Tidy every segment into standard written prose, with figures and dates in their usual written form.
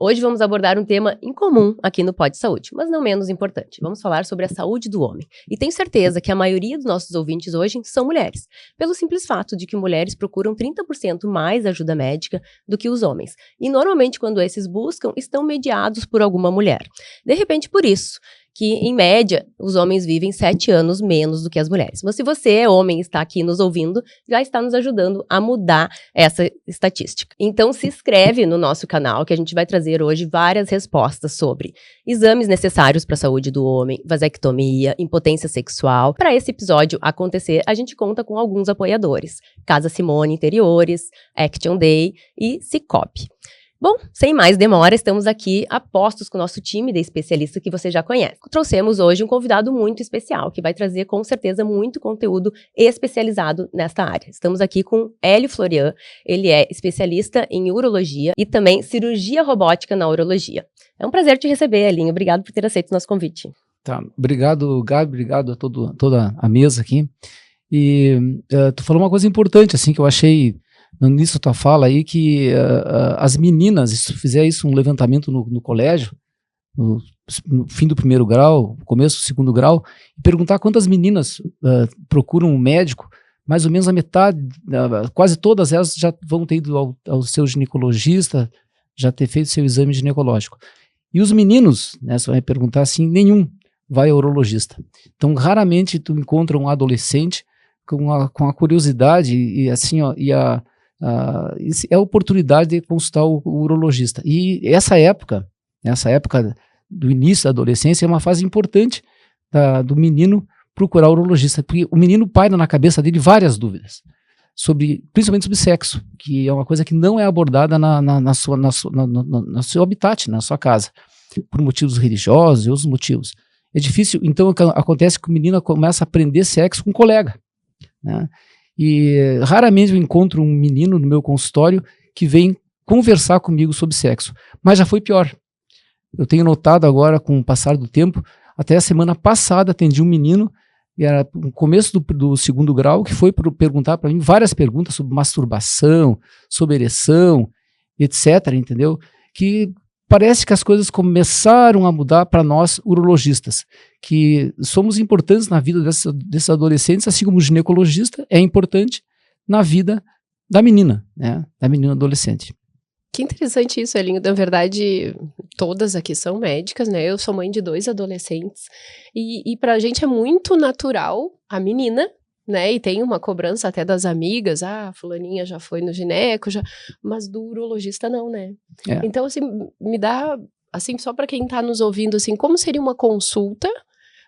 Hoje vamos abordar um tema incomum aqui no Pod Saúde, mas não menos importante. Vamos falar sobre a saúde do homem. E tenho certeza que a maioria dos nossos ouvintes hoje são mulheres, pelo simples fato de que mulheres procuram 30% mais ajuda médica do que os homens. E normalmente quando esses buscam, estão mediados por alguma mulher. De repente, por isso que, em média, os homens vivem 7 anos menos do que as mulheres. Mas se você é homem e está aqui nos ouvindo, já está nos ajudando a mudar essa estatística. Então se inscreve no nosso canal, que a gente vai trazer hoje várias respostas sobre exames necessários para a saúde do homem, vasectomia, impotência sexual. Para esse episódio acontecer, a gente conta com alguns apoiadores. Casa Simone Interiores, Action Day e Cicobi. Bom, sem mais demora, estamos aqui a postos com o nosso time de especialistas que você já conhece. Trouxemos hoje um convidado muito especial, que vai trazer com certeza muito conteúdo especializado nesta área. Estamos aqui com Hélio Florian, ele é especialista em urologia e também cirurgia robótica na urologia. É um prazer te receber, Elinho, obrigado por ter aceito o nosso convite. Tá, obrigado, Gabi, obrigado a toda a mesa aqui. E tu falou uma coisa importante, assim, que eu achei no início da tua fala aí, que as meninas, se fizer isso, um levantamento no colégio, no fim do 1º grau, começo do 2º grau, e perguntar quantas meninas procuram um médico, mais ou menos a metade, quase todas elas já vão ter ido ao seu ginecologista, já ter feito seu exame ginecológico. E os meninos, né, você vai perguntar assim, nenhum vai ao urologista. Então, raramente tu encontra um adolescente com a curiosidade e assim, ó, é a oportunidade de consultar o urologista. E essa época do início da adolescência é uma fase importante do menino procurar o urologista, porque o menino paira na cabeça dele várias dúvidas, principalmente sobre sexo, que é uma coisa que não é abordada no seu habitat, na sua casa, por motivos religiosos e outros motivos. É difícil, então acontece que o menino começa a aprender sexo com um colega, né? E raramente eu encontro um menino no meu consultório que vem conversar comigo sobre sexo. Mas já foi pior. Eu tenho notado agora, com o passar do tempo, até a semana passada atendi um menino, e era no começo do 2º grau, que foi perguntar para mim várias perguntas sobre masturbação, sobre ereção, etc., entendeu? Que parece que as coisas começaram a mudar para nós, urologistas, que somos importantes na vida desses adolescentes, assim como o ginecologista é importante na vida da menina, né? Da menina adolescente. Que interessante isso, Elinho. Na verdade, todas aqui são médicas, né? Eu sou mãe de 2 adolescentes e pra gente é muito natural a menina, né, e tem uma cobrança até das amigas, fulaninha já foi no gineco, mas do urologista não, né? É. Então, assim, me dá, assim, só para quem tá nos ouvindo, assim, como seria uma consulta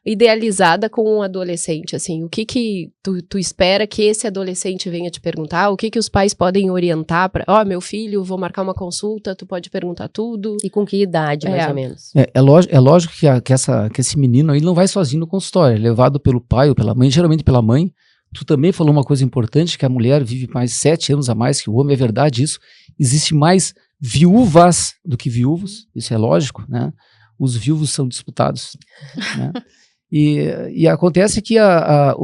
idealizada com um adolescente, assim, o que tu espera que esse adolescente venha te perguntar, o que os pais podem orientar para, meu filho, vou marcar uma consulta, tu pode perguntar tudo. E com que idade, mais ou menos? É lógico que esse menino aí não vai sozinho no consultório, é levado pelo pai ou pela mãe, geralmente pela mãe. Tu também falou uma coisa importante, que a mulher vive mais 7 anos a mais que o homem, é verdade isso. Existe mais viúvas do que viúvos, isso é lógico, né? Os viúvos são disputados, né? E acontece que a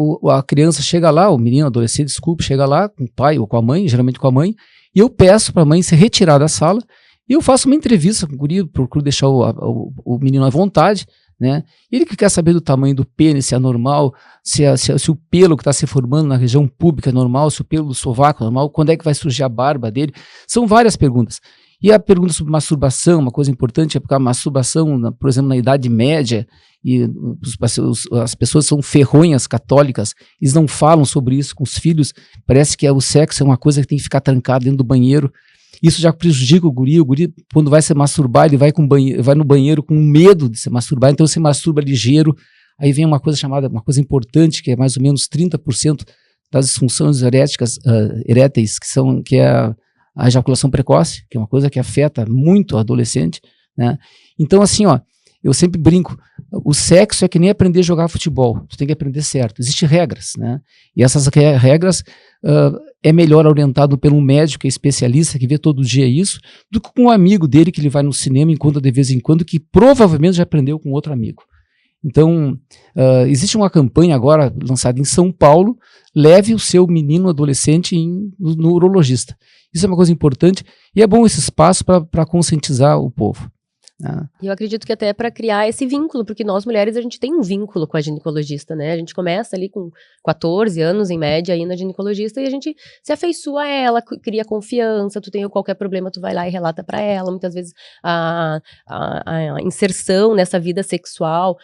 criança chega lá, o menino, adolescente, chega lá com o pai ou com a mãe, geralmente com a mãe, e eu peço para a mãe se retirar da sala, e eu faço uma entrevista com o guri, procuro deixar o menino à vontade, né? Ele que quer saber do tamanho do pênis, se é normal, se o pelo que está se formando na região pública é normal, se o pelo do sovaco é normal, quando é que vai surgir a barba dele. São várias perguntas. E a pergunta sobre masturbação, uma coisa importante é porque a masturbação, por exemplo, na Idade Média, e as pessoas são ferronhas católicas, eles não falam sobre isso com os filhos, parece que o sexo é uma coisa que tem que ficar trancado dentro do banheiro. Isso já prejudica o guri quando vai se masturbar, ele vai no banheiro com medo de se masturbar, então se masturba ligeiro, aí vem uma coisa importante, que é mais ou menos 30% das disfunções eréteis, que é a ejaculação precoce, que é uma coisa que afeta muito o adolescente, né? Então assim, eu sempre brinco, o sexo é que nem aprender a jogar futebol, tu tem que aprender certo, existem regras, né? E essas regras é melhor orientado por um médico que é especialista, que vê todo dia isso, do que com um amigo dele que ele vai no cinema, encontra de vez em quando, que provavelmente já aprendeu com outro amigo. Então, existe uma campanha agora lançada em São Paulo, leve o seu menino adolescente no urologista. Isso é uma coisa importante e é bom esse espaço para conscientizar o povo. E eu acredito que até para criar esse vínculo, porque nós mulheres a gente tem um vínculo com a ginecologista, né? A gente começa ali com 14 anos em média aí na ginecologista e a gente se afeiçoa a ela, cria confiança, tu tem qualquer problema, tu vai lá e relata para ela. Muitas vezes a inserção nessa vida sexual,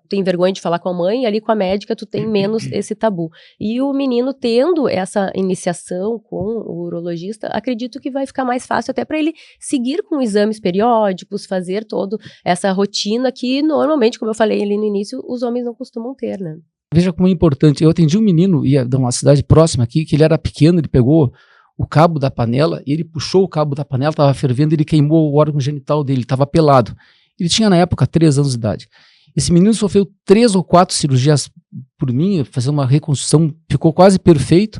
tem vergonha de falar com a mãe, e ali com a médica tu tem menos esse tabu. E o menino tendo essa iniciação com o urologista, acredito que vai ficar mais fácil até para ele seguir com exames periódicos, fazer toda essa rotina que normalmente, como eu falei ali no início, os homens não costumam ter, né? Veja como é importante. Eu atendi um menino, ia de uma cidade próxima aqui, que ele era pequeno, ele pegou o cabo da panela, e ele puxou o cabo da panela, estava fervendo, ele queimou o órgão genital dele, estava pelado. Ele tinha na época 3 anos de idade. Esse menino sofreu 3 ou 4 cirurgias por mim, fazer uma reconstrução, ficou quase perfeito,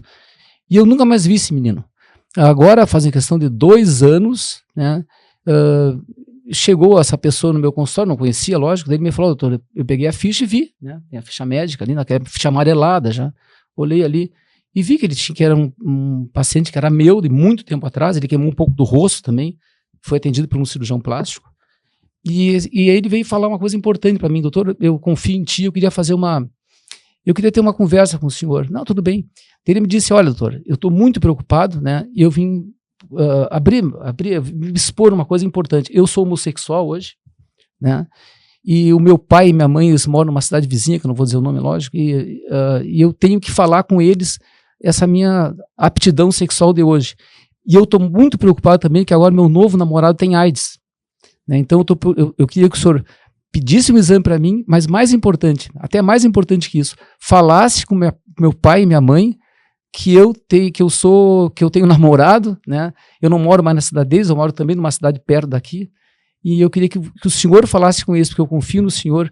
e eu nunca mais vi esse menino. Agora, fazem questão de 2 anos, né, chegou essa pessoa no meu consultório, não conhecia, lógico, daí ele me falou: doutor, eu peguei a ficha e vi, né, tem a ficha médica ali, naquela ficha amarelada já, olhei ali, e vi que ele tinha, que era um paciente que era meu, de muito tempo atrás, ele queimou um pouco do rosto também, foi atendido por um cirurgião plástico, e aí ele veio falar uma coisa importante para mim: doutor, eu confio em ti, eu queria ter uma conversa com o senhor. Não, tudo bem. Ele me disse: olha, doutor, eu estou muito preocupado, né, e eu vim me expor uma coisa importante. Eu sou homossexual hoje, né, e o meu pai e minha mãe, eles moram numa cidade vizinha, que eu não vou dizer o nome, lógico, e eu tenho que falar com eles essa minha aptidão sexual de hoje. E eu estou muito preocupado também que agora meu novo namorado tem AIDS. Né? Então eu queria que o senhor pedisse um exame para mim, mas mais importante, até mais importante que isso, falasse com meu pai e minha mãe que eu tenho namorado, né? Eu não moro mais na cidade deles, eu moro também numa cidade perto daqui, e eu queria que o senhor falasse com eles, porque eu confio no senhor.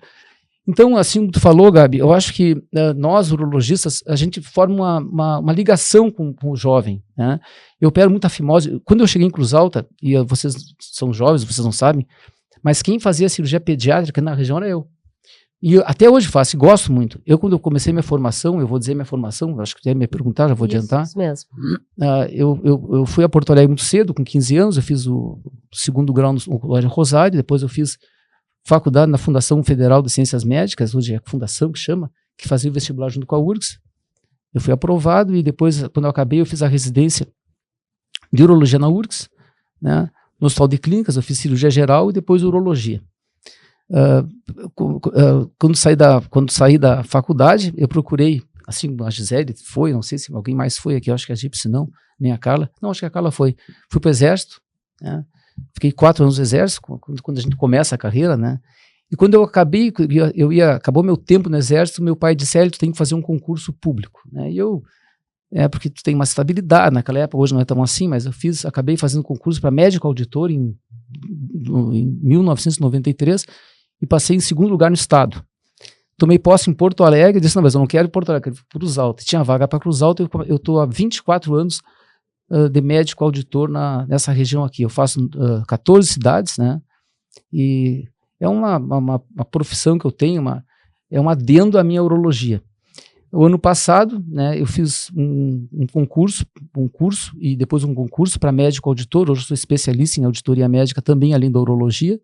Então, assim como tu falou, Gabi, eu acho que nós, urologistas, a gente forma uma ligação com o jovem, né? Eu opero muita fimose. Quando eu cheguei em Cruz Alta, e vocês são jovens, vocês não sabem, mas quem fazia cirurgia pediátrica na região era eu. E até hoje faço, e gosto muito. Quando eu comecei minha formação, eu vou dizer minha formação, acho que deve me perguntar, já vou adiantar. Isso mesmo. Eu fui a Porto Alegre muito cedo, com 15 anos, eu fiz o 2º grau no Colégio Rosário, depois eu fiz faculdade na Fundação Federal de Ciências Médicas, hoje é a fundação que chama, que fazia o vestibular junto com a URGS. Eu fui aprovado e depois, quando eu acabei, eu fiz a residência de urologia na URGS, né? No Hospital de Clínicas, eu fiz cirurgia geral e depois urologia. Quando saí da faculdade, eu procurei, assim, a Gisele foi, não sei se alguém mais foi aqui, eu acho que a Gipsy não, nem a Carla. Não, acho que a Carla foi. Fui para o Exército, né? Fiquei 4 anos no Exército, quando a gente começa a carreira, né? E quando eu acabei, acabou meu tempo no Exército, meu pai disse: tu tem que fazer um concurso público, né? E eu, porque tu tem uma estabilidade naquela época, hoje não é tão assim, mas eu acabei fazendo concurso para médico auditor em 1993 e passei em 2º lugar no estado. Tomei posse em Porto Alegre, disse: não, mas eu não quero ir Porto Alegre, eu quero ir Cruz Alta. Tinha vaga para Cruz Alta, eu estou há 24 anos de médico auditor nessa região aqui. Eu faço 14 cidades, né? E é uma profissão que eu tenho, é um adendo à minha urologia. O ano passado, né, eu fiz um concurso e depois um concurso para médico auditor. Hoje eu sou especialista em auditoria médica também, além da urologia,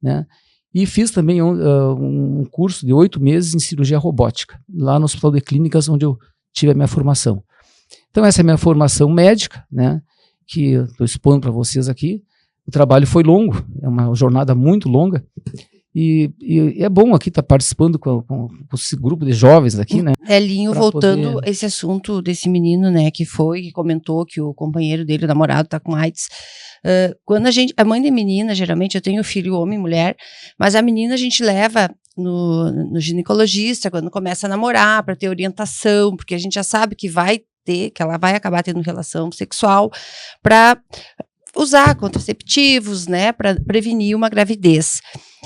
né? E fiz também um curso de 8 meses em cirurgia robótica, lá no Hospital de Clínicas, onde eu tive a minha formação. Então essa é a minha formação médica, né, que eu estou expondo para vocês aqui. O trabalho foi longo, é uma jornada muito longa, e é bom aqui estar participando com esse grupo de jovens aqui, né? Elinho, voltando a esse assunto desse menino, né, que comentou que o companheiro dele, o namorado, está com AIDS. Quando a mãe da menina, geralmente eu tenho filho homem e mulher, mas a menina a gente leva no ginecologista quando começa a namorar, para ter orientação, porque a gente já sabe que ela vai acabar tendo relação sexual, para usar contraceptivos, né, para prevenir uma gravidez.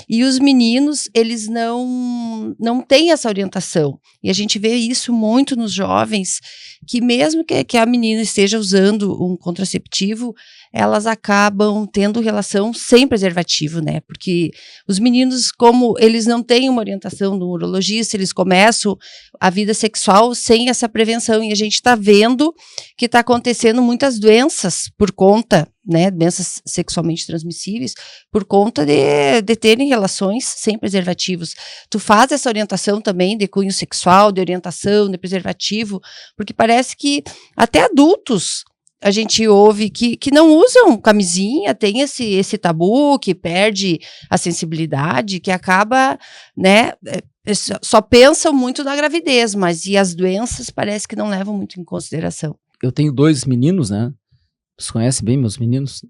E os meninos, eles não têm essa orientação. E a gente vê isso muito nos jovens, que mesmo que a menina esteja usando um contraceptivo, elas acabam tendo relação sem preservativo, né? Porque os meninos, como eles não têm uma orientação do urologista, eles começam a vida sexual sem essa prevenção. E a gente está vendo que está acontecendo muitas doenças por conta, né? Doenças sexualmente transmissíveis, por conta de terem relações sem preservativos. Tu faz essa orientação também de cunho sexual, de orientação, de preservativo, porque parece que até adultos a gente ouve que não usam camisinha, tem esse tabu, que perde a sensibilidade, que acaba, né, só pensam muito na gravidez, mas e as doenças parece que não levam muito em consideração. Eu tenho 2 meninos, né? Vocês conhecem bem meus meninos,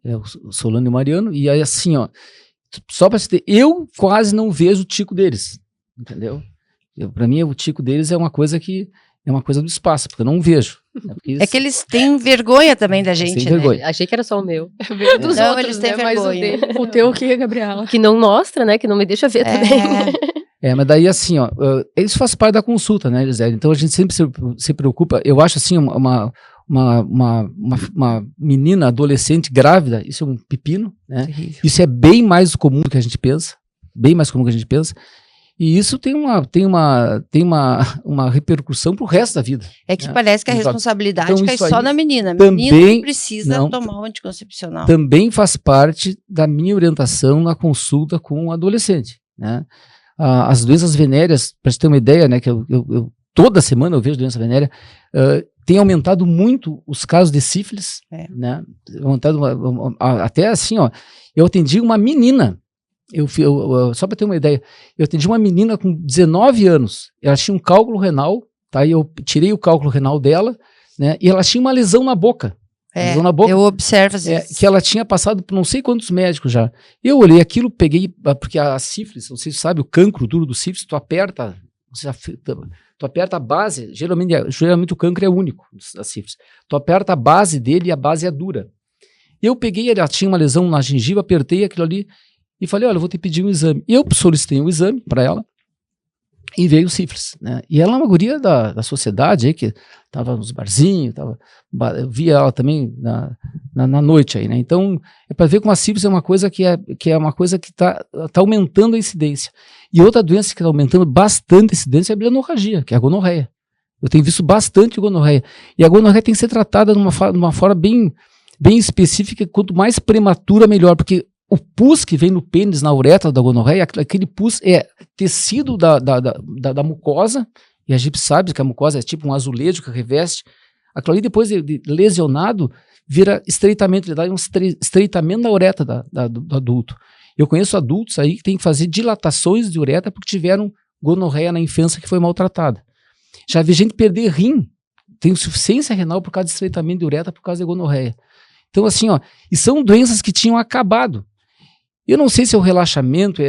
o Solano e o Mariano, e aí assim, ó, só para você ter, eu quase não vejo o tico deles, entendeu? Para mim, o tico deles é uma coisa do espaço, porque eu não vejo. É que eles têm vergonha também da gente, têm vergonha. Né? Achei que era só o meu. Dos Não, outros, eles têm né? vergonha. Mas o teu que, Gabriela? Que não mostra, né? Que não me deixa ver também. Mas daí assim, ó, isso faz parte da consulta, né, Gisele? Então a gente sempre se preocupa, eu acho assim, uma menina adolescente grávida, isso é um pepino, né? Terrível. Isso é bem mais comum do que a gente pensa, bem mais comum do que a gente pensa. E isso tem uma repercussão pro resto da vida. É que parece que a Exato. Responsabilidade Então, cai isso só aí na menina. A também- menina precisa não, tomar um anticoncepcional. Também faz parte da minha orientação na consulta com o adolescente, né? As doenças venéreas, para você ter uma ideia, né, que eu toda semana eu vejo doença venérea, tem aumentado muito os casos de sífilis, né? Aumentado até assim, ó, eu atendi uma menina, só para ter uma ideia, eu atendi uma menina com 19 anos, ela tinha um cálculo renal, tá? E eu tirei o cálculo renal dela, né? E ela tinha uma lesão na boca. Lesão na boca, Eu observo às vezes. que ela tinha passado por não sei quantos médicos já. Eu olhei aquilo, peguei, porque a sífilis, você sabe, o cancro duro do sífilis, tu aperta a base, geralmente o cancro é único, a sífilis. Tu aperta a base dele e a base é dura. Eu peguei, ela tinha uma lesão na gengiva, apertei aquilo ali e falei, olha, eu vou te pedir um exame. Eu solicitei um exame para ela e veio o sífilis, né? E ela é uma guria da sociedade aí, que tava nos barzinhos, eu via ela também na noite aí, né? Então, é para ver como a sífilis é uma coisa que é uma coisa que tá aumentando a incidência. E outra doença que está aumentando bastante a incidência é a bilhanorragia, que é a gonorreia. Eu tenho visto bastante gonorreia. E a gonorreia tem que ser tratada de uma forma bem específica, quanto mais prematura, melhor, porque o pus que vem no pênis, na uretra da gonorreia, aquele pus é tecido da mucosa, e a gente sabe que a mucosa é tipo um azulejo que reveste. Aquilo ali, depois de lesionado, vira estreitamento, ele dá um estreitamento da uretra do adulto. Eu conheço adultos aí que têm que fazer dilatações de uretra porque tiveram gonorreia na infância que foi maltratada. Já vi gente perder rim, tem insuficiência renal por causa de estreitamento de uretra por causa de gonorreia. Então, assim, ó, e são doenças que tinham acabado. Eu não sei se é o relaxamento,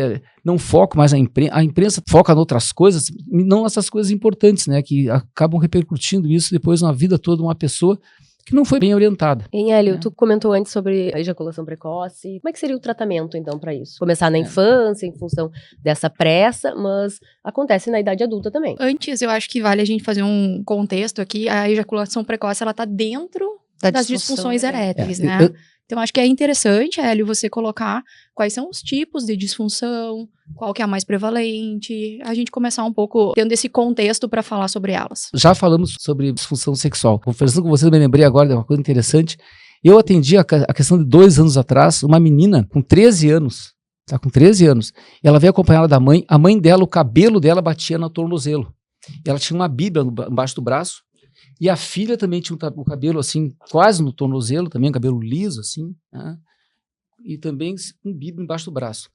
não foco mais a imprensa foca em outras coisas, não nessas coisas importantes, né, que acabam repercutindo isso depois na vida toda de uma pessoa que não foi bem orientada. Hein, Hélio, tu comentou antes sobre a ejaculação precoce. Como é que seria o tratamento, então, para isso? Começar na infância, em função dessa pressa, mas acontece na idade adulta também. Antes, eu acho que vale a gente fazer um contexto aqui. A ejaculação precoce, ela tá dentro das disfunções eréteis, né? Então, acho que é interessante, Hélio, você colocar quais são os tipos de disfunção, qual que é a mais prevalente, a gente começar um pouco tendo esse contexto para falar sobre elas. Já falamos sobre disfunção sexual. Conversando com você, eu me lembrei agora de uma coisa interessante. Eu atendi a questão de 2 anos atrás, uma menina com 13 anos, tá com 13 anos, e ela veio acompanhada da mãe, a mãe dela, o cabelo dela batia no tornozelo. Ela tinha uma bíblia embaixo do braço, e a filha também tinha o cabelo assim, quase no tornozelo, também um cabelo liso assim, né? E também um bíblia embaixo do braço.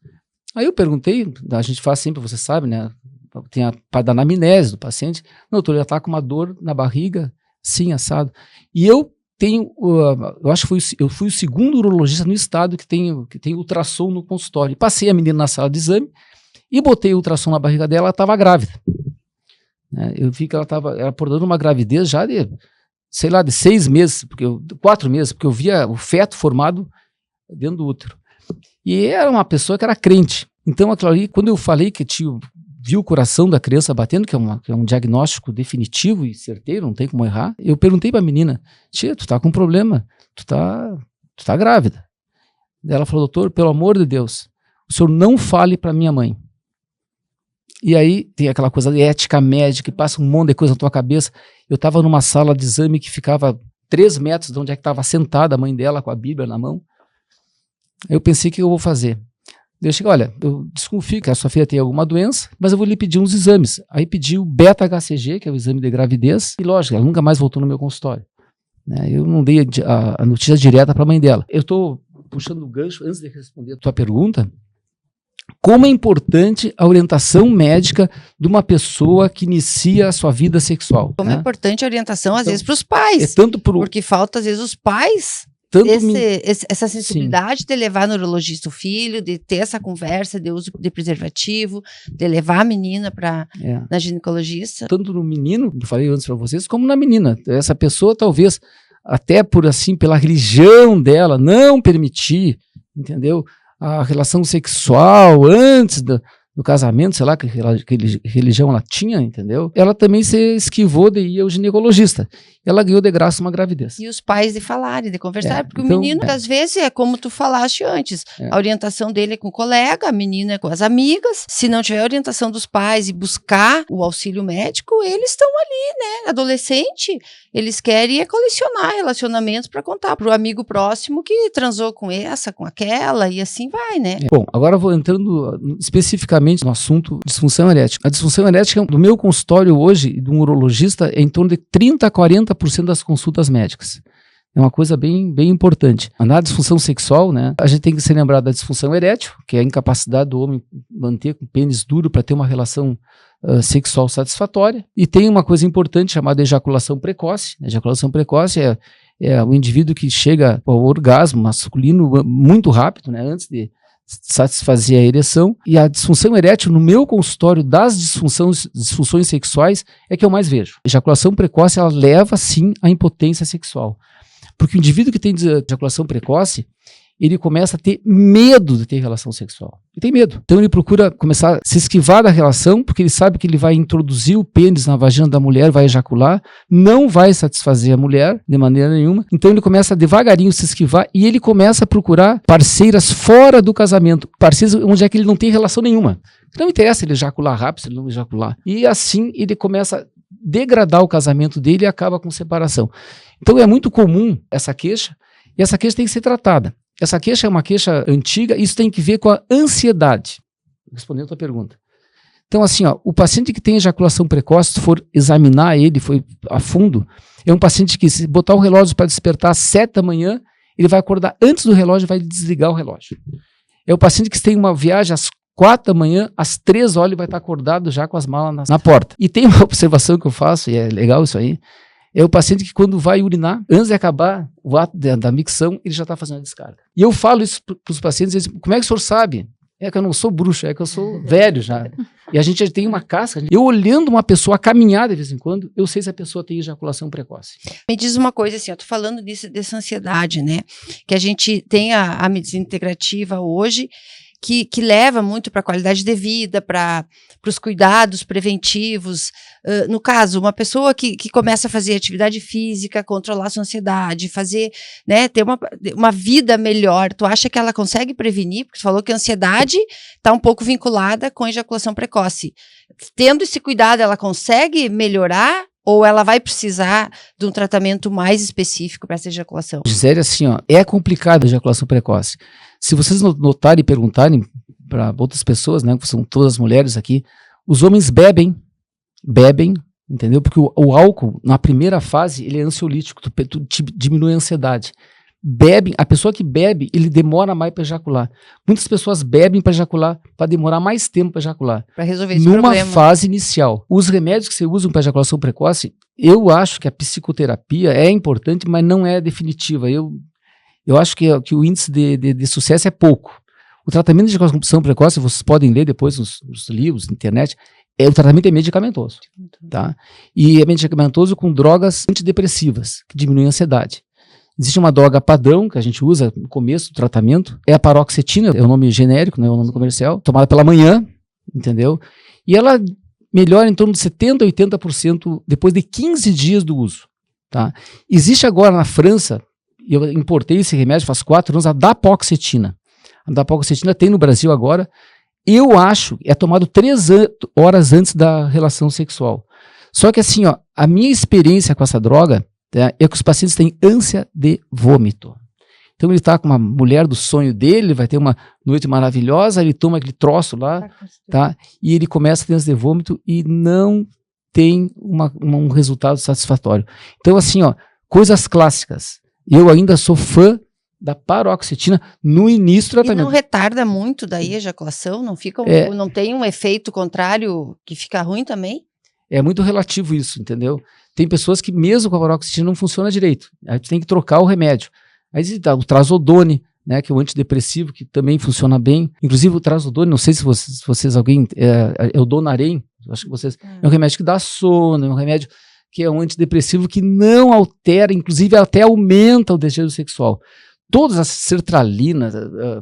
Aí eu perguntei, a gente faz sempre, você sabe, né? Tem para dar anamnese do paciente. Não, doutor, ele está com uma dor na barriga, sim, assado. E eu tenho, eu acho que eu fui o segundo urologista no estado que tem ultrassom no consultório. Passei a menina na sala de exame e botei o ultrassom na barriga dela, ela estava grávida. Eu vi que ela estava portando uma gravidez já de, sei lá, de 6 meses, 4 meses, porque eu via o feto formado dentro do útero. E era uma pessoa que era crente. Então, aquilo ali, quando eu falei que viu o coração da criança batendo, que é um diagnóstico definitivo e certeiro, não tem como errar, eu perguntei pra menina, tia, tu tá com um problema, tu tá grávida. Ela falou, doutor, pelo amor de Deus, o senhor não fale pra minha mãe. E aí tem aquela coisa de ética médica, que passa um monte de coisa na tua cabeça. Eu tava numa sala de exame que ficava 3 metros de onde é que estava sentada a mãe dela com a Bíblia na mão. Eu pensei, o que eu vou fazer? Eu cheguei, olha, eu desconfio que a sua filha tem alguma doença, mas eu vou lhe pedir uns exames. Aí pedi o beta-HCG, que é o exame de gravidez, e lógico, ela nunca mais voltou no meu consultório. Né? Eu não dei a notícia direta para a mãe dela. Eu estou puxando o gancho, antes de responder a tua pergunta, como é importante a orientação médica de uma pessoa que inicia a sua vida sexual. Como né? é importante a orientação, às vezes, para os pais. Porque falta, às vezes, os pais... essa sensibilidade de levar no urologista o filho, de ter essa conversa de uso de preservativo, de levar a menina na ginecologista. Tanto no menino, que eu falei antes para vocês, como na menina. Essa pessoa talvez, até pela religião dela, não permitir, entendeu? A relação sexual antes do casamento, sei lá que religião ela tinha, entendeu? Ela também se esquivou de ir ao ginecologista. Ela ganhou de graça uma gravidez. E os pais de falarem, de conversar, porque então, o menino, às vezes, é como tu falaste antes, a orientação dele é com o colega, a menina é com as amigas. Se não tiver a orientação dos pais e buscar o auxílio médico, eles estão ali, né? Adolescente, eles querem colecionar relacionamentos para contar pro amigo próximo que transou com essa, com aquela, e assim vai, né? Bom, agora eu vou entrando especificamente no assunto disfunção erétil. A disfunção erétil, do meu consultório hoje, de um urologista, é em torno de 30% a 40% das consultas médicas. É uma coisa bem importante. Na disfunção sexual, né, a gente tem que se lembrar da disfunção erétil, que é a incapacidade do homem manter o pênis duro para ter uma relação sexual satisfatória. E tem uma coisa importante chamada ejaculação precoce. A ejaculação precoce é o indivíduo que chega ao orgasmo masculino muito rápido, né, antes de satisfazer a ereção. E a disfunção erétil, no meu consultório das disfunções sexuais, é que eu mais vejo. A ejaculação precoce, ela leva sim à impotência sexual. Porque o indivíduo que tem ejaculação precoce, ele começa a ter medo de ter relação sexual. Ele tem medo. Então ele procura começar a se esquivar da relação, porque ele sabe que ele vai introduzir o pênis na vagina da mulher, vai ejacular, não vai satisfazer a mulher de maneira nenhuma. Então ele começa a devagarinho se esquivar e ele começa a procurar parceiras fora do casamento, parceiras onde é que ele não tem relação nenhuma. Não interessa ele ejacular rápido, se ele não ejacular. E assim ele começa a degradar o casamento dele e acaba com separação. Então é muito comum essa queixa, e essa queixa tem que ser tratada. Essa queixa é uma queixa antiga, isso tem que ver com a ansiedade. Respondendo a tua pergunta. Então, assim, o paciente que tem ejaculação precoce, se for examinar ele, foi a fundo, é um paciente que, se botar o relógio para despertar às 7 da manhã, ele vai acordar antes do relógio e vai desligar o relógio. É o paciente que tem uma viagem às 4 da manhã, às 3 horas, ele vai estar acordado já com as malas na porta. E tem uma observação que eu faço, e é legal isso aí, é o paciente que quando vai urinar, antes de acabar o ato da micção, ele já está fazendo a descarga. E eu falo isso para os pacientes, eles dizem, como é que o senhor sabe? É que eu não sou bruxo, é que eu sou velho já. E a gente já tem uma casca. Eu olhando uma pessoa caminhar de vez em quando, eu sei se a pessoa tem ejaculação precoce. Me diz uma coisa assim, eu tô falando dessa ansiedade, né? Que a gente tem a medicina integrativa hoje, que leva muito para a qualidade de vida, para os cuidados preventivos. No caso, uma pessoa que começa a fazer atividade física, controlar sua ansiedade, fazer, né, ter uma vida melhor, tu acha que ela consegue prevenir? Porque tu falou que a ansiedade está um pouco vinculada com a ejaculação precoce. Tendo esse cuidado, ela consegue melhorar? Ou ela vai precisar de um tratamento mais específico para essa ejaculação? Gisele, assim, é complicado a ejaculação precoce. Se vocês notarem e perguntarem para outras pessoas, né, que são todas mulheres aqui, os homens bebem, entendeu? Porque o álcool, na primeira fase, ele é ansiolítico, tu diminui a ansiedade. A pessoa que bebe, ele demora mais para ejacular. Muitas pessoas bebem para ejacular, para demorar mais tempo para ejacular. Para resolver esse problema. Numa fase inicial. Os remédios que você usa para ejaculação precoce, eu acho que a psicoterapia é importante, mas não é definitiva. Eu acho que o índice de sucesso é pouco. O tratamento de ejaculação precoce, vocês podem ler depois nos livros, na internet, o tratamento é medicamentoso. Tá? E é medicamentoso com drogas antidepressivas, que diminuem a ansiedade. Existe uma droga padrão que a gente usa no começo do tratamento, é a paroxetina, é o nome genérico, não é o nome comercial, tomada pela manhã, entendeu? E ela melhora em torno de 70% a 80% depois de 15 dias do uso, tá? Existe agora na França, eu importei esse remédio faz 4 anos, a daparoxetina. A daparoxetina tem no Brasil agora, eu acho, é tomado 3 horas antes da relação sexual. Só que assim, ó, a minha experiência com essa droga, tá, é que os pacientes têm ânsia de vômito. Então ele está com uma mulher do sonho dele, vai ter uma noite maravilhosa, ele toma aquele troço lá, tá, e ele começa a ter ânsia de vômito e não tem um resultado satisfatório. Então assim, ó, coisas clássicas. Eu ainda sou fã da paroxetina no início do tratamento. E não retarda muito daí a ejaculação? Não fica não tem um efeito contrário que fica ruim também? É muito relativo isso, entendeu? Tem pessoas que mesmo com a paroxetina não funciona direito. Aí tu tem que trocar o remédio. Aí existe o trazodone, né, que é um antidepressivo que também funciona bem. Inclusive o trazodone, não sei se vocês alguém, é o Donarém, acho que vocês, é um remédio que dá sono, é um remédio que é um antidepressivo que não altera, inclusive até aumenta o desejo sexual. Todas as sertralina,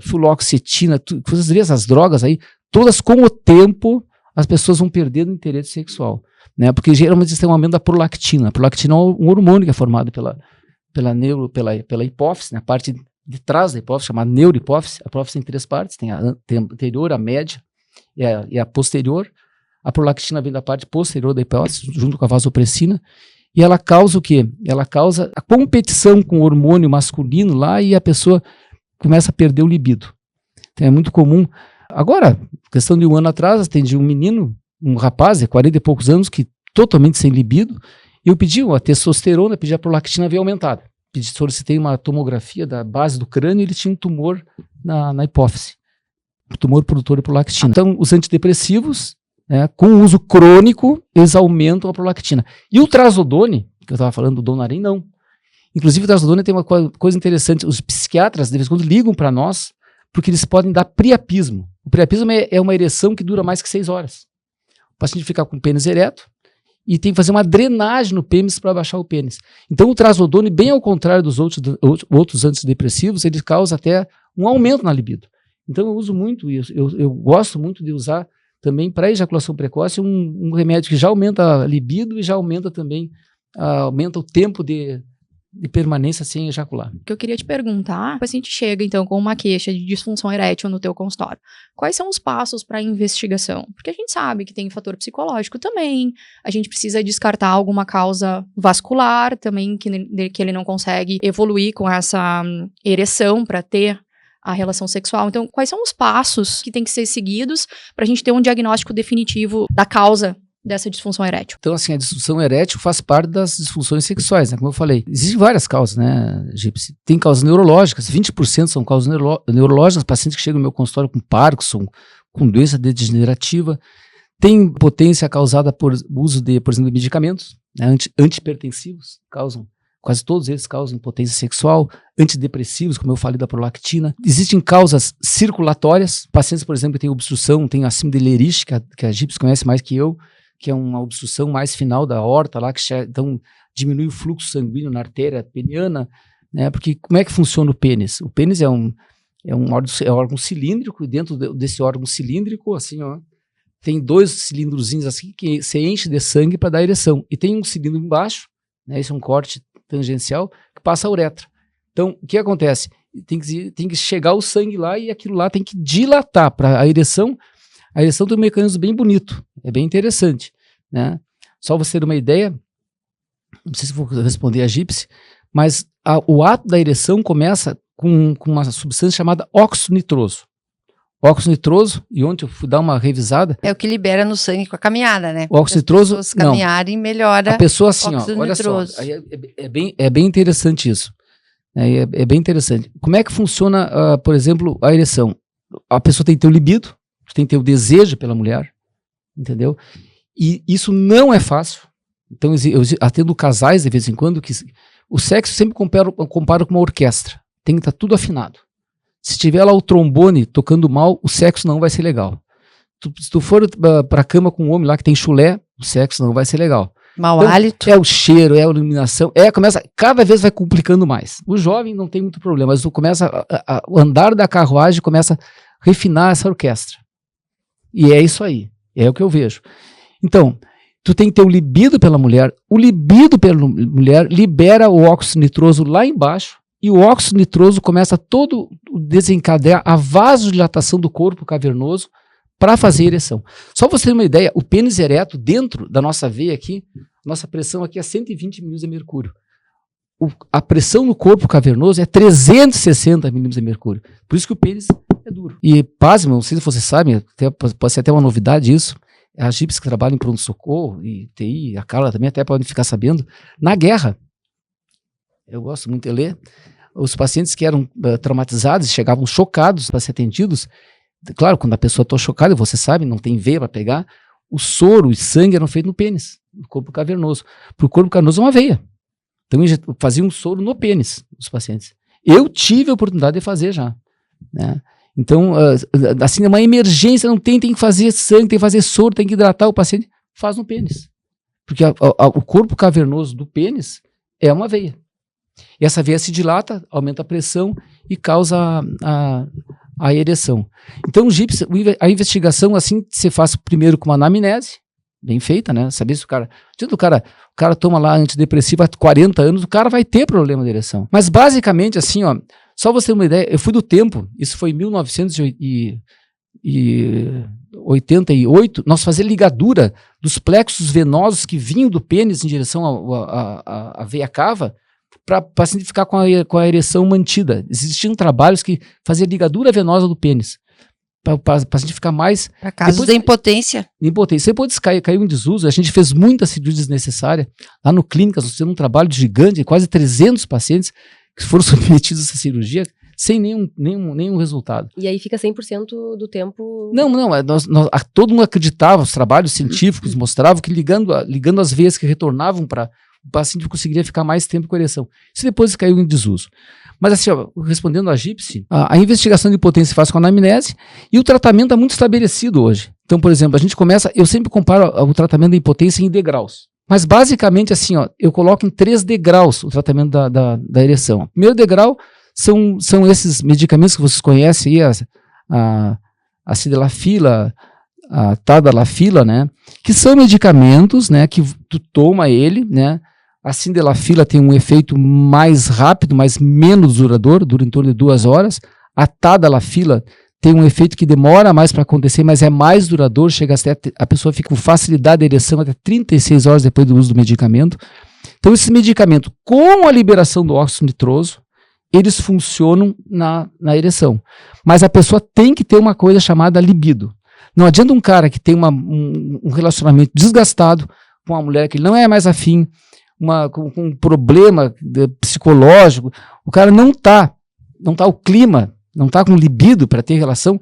fluoxetina, vocês veem essas drogas aí, todas com o tempo as pessoas vão perdendo o interesse sexual, né? Porque geralmente tem um aumento da prolactina. A prolactina é um hormônio que é formado pela hipófise, né? A parte de trás da hipófise, chamada neurohipófise. A hipófise tem 3 partes, tem a anterior, a média e a posterior. A prolactina vem da parte posterior da hipófise, junto com a vasopressina. E ela causa o quê? Ela causa a competição com o hormônio masculino lá e a pessoa começa a perder o libido. Então é muito comum. Agora, questão de 1 ano atrás, atendi um menino, um rapaz de 40 e poucos anos, que totalmente sem libido, e eu pedi a testosterona, pedi a prolactina veio aumentada. Solicitei uma tomografia da base do crânio e ele tinha um tumor na hipófise, um tumor produtor de prolactina. Então, os antidepressivos, né, com uso crônico, eles aumentam a prolactina. E o trazodone, que eu estava falando do Donarém, não. Inclusive, o trazodone tem uma coisa interessante, os psiquiatras, de vez em quando, ligam para nós, porque eles podem dar priapismo. O priapismo é uma ereção que dura mais que 6 horas. O paciente fica com o pênis ereto e tem que fazer uma drenagem no pênis para baixar o pênis. Então o trazodone, bem ao contrário dos outros antidepressivos, ele causa até um aumento na libido. Então eu uso muito isso. Eu gosto muito de usar também para ejaculação precoce um remédio que já aumenta a libido e já aumenta também aumenta o tempo de permanência sem ejacular. O que eu queria te perguntar, o paciente chega então com uma queixa de disfunção erétil no teu consultório. Quais são os passos para a investigação? Porque a gente sabe que tem fator psicológico também, a gente precisa descartar alguma causa vascular também, que ele não consegue evoluir com essa ereção para ter a relação sexual. Então, quais são os passos que têm que ser seguidos para a gente ter um diagnóstico definitivo da causa dessa disfunção erétil? Então, assim, a disfunção erétil faz parte das disfunções sexuais, né? Como eu falei. Existem várias causas, né, Gypsy? Tem causas neurológicas, 20% são causas neurológicas, pacientes que chegam no meu consultório com Parkinson, com doença degenerativa. Tem potência causada por uso de, por exemplo, de medicamentos, né, antihipertensivos, quase todos eles causam impotência sexual, antidepressivos, como eu falei da prolactina. Existem causas circulatórias, pacientes, por exemplo, que têm obstrução, tem a síndrome de Lerich, que a Gypsy conhece mais que eu, que é uma obstrução mais final da aorta, lá, que então diminui o fluxo sanguíneo na artéria peniana, né? Porque como é que funciona o pênis? O pênis é um órgão cilíndrico, e dentro desse órgão cilíndrico, assim, ó, tem 2 cilindrozinhos assim que se enche de sangue para dar ereção. E tem um cilindro embaixo, né? Esse é um corte tangencial, que passa a uretra. Então, o que acontece? Tem que chegar o sangue lá e aquilo lá tem que dilatar para a ereção. A ereção tem um mecanismo bem bonito, é bem interessante, né? Só você ter uma ideia, não sei se vou responder a Gypsy, mas o ato da ereção começa com uma substância chamada óxido nitroso. Óxido nitroso, e ontem eu fui dar uma revisada. É o que libera no sangue com a caminhada, né? O óxido nitroso, as pessoas caminharem, melhora. A pessoa assim, ó, olha nitroso. Só, é bem interessante isso. É bem interessante. Como é que funciona, por exemplo, a ereção? A pessoa tem que ter o libido, tem que ter o desejo pela mulher, entendeu? E isso não é fácil. Então eu atendo casais de vez em quando que o sexo sempre comparo com uma orquestra. Tem que estar tudo afinado. Se tiver lá o trombone tocando mal, o sexo não vai ser legal. Se tu for pra cama com um homem lá que tem chulé, o sexo não vai ser legal. Mau hálito. É o cheiro, é a iluminação, cada vez vai complicando mais. O jovem não tem muito problema, mas o andar da carruagem começa a refinar essa orquestra. E é isso aí, é o que eu vejo. Então, tu tem que ter o libido pela mulher, o libido pela mulher libera o óxido nitroso lá embaixo, e o óxido nitroso começa todo a desencadear a vasodilatação do corpo cavernoso para fazer ereção. Só para você ter uma ideia, o pênis ereto dentro da nossa veia aqui, nossa pressão aqui é 120 milímetros de mercúrio. A pressão no corpo cavernoso é 360 milímetros de mercúrio. Por isso que o pênis é duro. E, pasme, não sei se você sabe, pode ser até uma novidade isso, as GIPs que trabalham em pronto-socorro, e TI, a Carla também até podem ficar sabendo, na guerra, eu gosto muito de ler, os pacientes que eram traumatizados, chegavam chocados para ser atendidos, claro, quando a pessoa está chocada, você sabe, não tem veia para pegar, o soro e sangue eram feitos no pênis, no corpo cavernoso. Para o corpo cavernoso é uma veia. Então, fazia um soro no pênis, os pacientes. Eu tive a oportunidade de fazer já. Né? Então, assim, é uma emergência, não tem que fazer sangue, tem que fazer soro, tem que hidratar o paciente, faz no pênis. Porque o corpo cavernoso do pênis é uma veia. E essa veia se dilata, aumenta a pressão e causa a ereção. Então, a investigação, assim, se faz primeiro com uma anamnese, bem feita, né? Saber se o cara toma lá antidepressivo há 40 anos, o cara vai ter problema de ereção. Mas, basicamente, assim, ó, só você ter uma ideia, eu fui do tempo, isso foi em 1988, nós fazíamos ligadura dos plexos venosos que vinham do pênis em direção à veia cava, para o paciente ficar com a ereção mantida. Existiam trabalhos que faziam ligadura venosa do pênis, para o paciente ficar mais... Para casos de impotência. Depois caiu em desuso, a gente fez muita cirurgia desnecessária. Lá no Clínicas, nós fizemos um trabalho gigante, quase 300 pacientes que foram submetidos a essa cirurgia, sem nenhum resultado. E aí fica 100% do tempo... Não, todo mundo acreditava, os trabalhos científicos mostravam que ligando as veias que retornavam para o paciente conseguiria ficar mais tempo com a ereção. Isso depois caiu em desuso. Mas assim, ó, respondendo à GIPSI, a investigação de impotência se faz com a anamnese e o tratamento é muito estabelecido hoje. Então, por exemplo, eu sempre comparo o tratamento da impotência em degraus. Mas basicamente assim, ó, eu coloco em 3 degraus o tratamento da ereção. O primeiro degrau são esses medicamentos que vocês conhecem aí, a sildenafila, a tadalafila, né, que são medicamentos, né, que tu toma ele, né, a sildenafila tem um efeito mais rápido, mas menos duradouro, dura em torno de 2 horas, a tadalafila tem um efeito que demora mais para acontecer, mas é mais duradouro, a pessoa fica com facilidade de ereção até 36 horas depois do uso do medicamento. Então esse medicamento, com a liberação do óxido nitroso, eles funcionam na ereção, mas a pessoa tem que ter uma coisa chamada libido. Não adianta um cara que tem um relacionamento desgastado com uma mulher que ele não é mais afim, com um problema psicológico, o cara não tá o clima, não tá com libido para ter relação,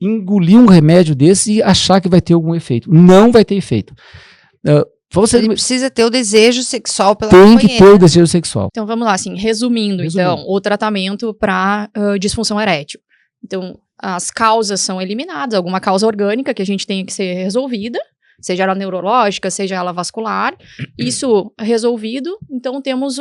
engolir um remédio desse e achar que vai ter algum efeito. Não vai ter efeito. Ele precisa ter o desejo sexual pela companheira. Tem que ter o desejo sexual. Então vamos lá, assim, resumindo. Então, o tratamento para disfunção erétil. Então, as causas são eliminadas, alguma causa orgânica que a gente tem que ser resolvida, seja ela neurológica, seja ela vascular. Isso resolvido, então temos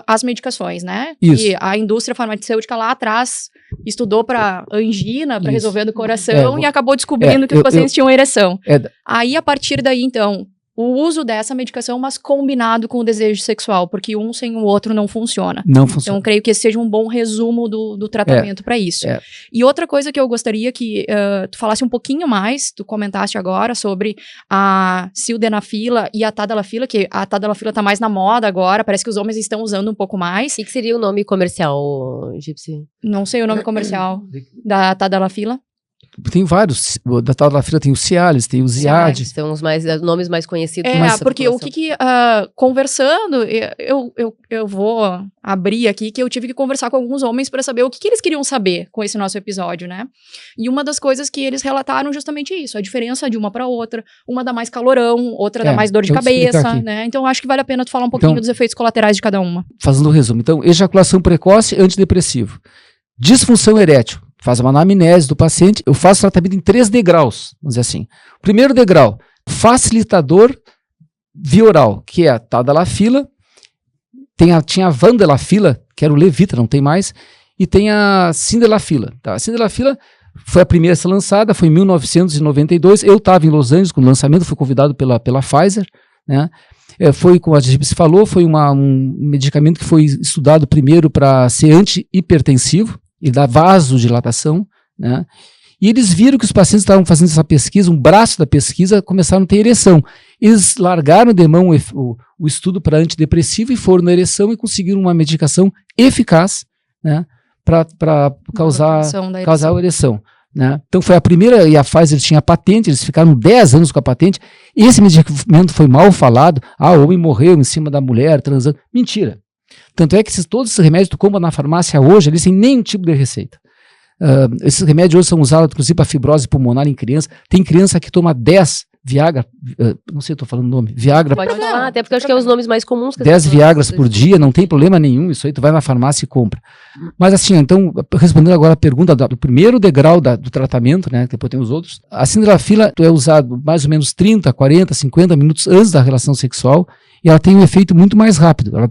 as medicações, né? Isso. E a indústria farmacêutica lá atrás estudou para angina, para resolver do coração, e acabou descobrindo que os pacientes tinham ereção. Aí, a partir daí, então, o uso dessa medicação, mas combinado com o desejo sexual, porque um sem o outro não funciona. Não funciona. Então, creio que esse seja um bom resumo do tratamento para isso. E outra coisa que eu gostaria que tu falasse um pouquinho mais, tu comentaste agora sobre a sildenafila e a tadalafila, que a tadalafila tá mais na moda agora, parece que os homens estão usando um pouco mais. E que seria o nome comercial, GIPSI? Não sei o nome comercial da tadalafila. Tem vários, da tadalafila tem o Cialis, tem o Ziad. São os nomes mais conhecidos. Porque o que conversando, eu vou abrir aqui que eu tive que conversar com alguns homens para saber o que eles queriam saber com esse nosso episódio, né? E uma das coisas que eles relataram justamente isso, a diferença de uma para outra, uma dá mais calorão, outra dá mais dor de cabeça, né? Então acho que vale a pena tu falar um pouquinho dos efeitos colaterais de cada uma. Fazendo um resumo, então, ejaculação precoce, antidepressivo. Disfunção erétil. Faz uma anamnese do paciente, eu faço tratamento em 3 degraus, vamos dizer assim. Primeiro degrau, facilitador via oral, que é a tadalafila, tinha a vandalafila, que era o Levitra, não tem mais, e tem a sildenafila. Tá? A sildenafila foi a primeira a ser lançada, foi em 1992, eu estava em Los Angeles com o lançamento, fui convidado pela Pfizer, né? Foi, como a gente se falou, foi um medicamento que foi estudado primeiro para ser anti-hipertensivo e dar vasodilatação, né? E eles viram que os pacientes estavam fazendo essa pesquisa, um braço da pesquisa, começaram a ter ereção. Eles largaram de mão o estudo para antidepressivo e foram na ereção e conseguiram uma medicação eficaz, né, para causar a ereção. Né? Então foi a primeira, e a Pfizer tinha patente, eles ficaram 10 anos com a patente. Esse medicamento foi mal falado, o homem morreu em cima da mulher, transando. Mentira. Tanto é que todos esses remédios tu compra na farmácia hoje, eles sem nenhum tipo de receita. Esses remédios hoje são usados, inclusive, para fibrose pulmonar em criança. Tem criança que toma 10 Viagra, não sei, estou falando o nome, Viagra. Pode falar, até porque eu acho que é os nomes mais comuns. Que 10 Viagras por dia, não tem problema nenhum, isso aí tu vai na farmácia e compra. Mas assim, então, respondendo agora a pergunta do primeiro degrau do tratamento, né, depois tem os outros, a sildenafila é usado mais ou menos 30, 40, 50 minutos antes da relação sexual, e ela tem um efeito muito mais rápido, ela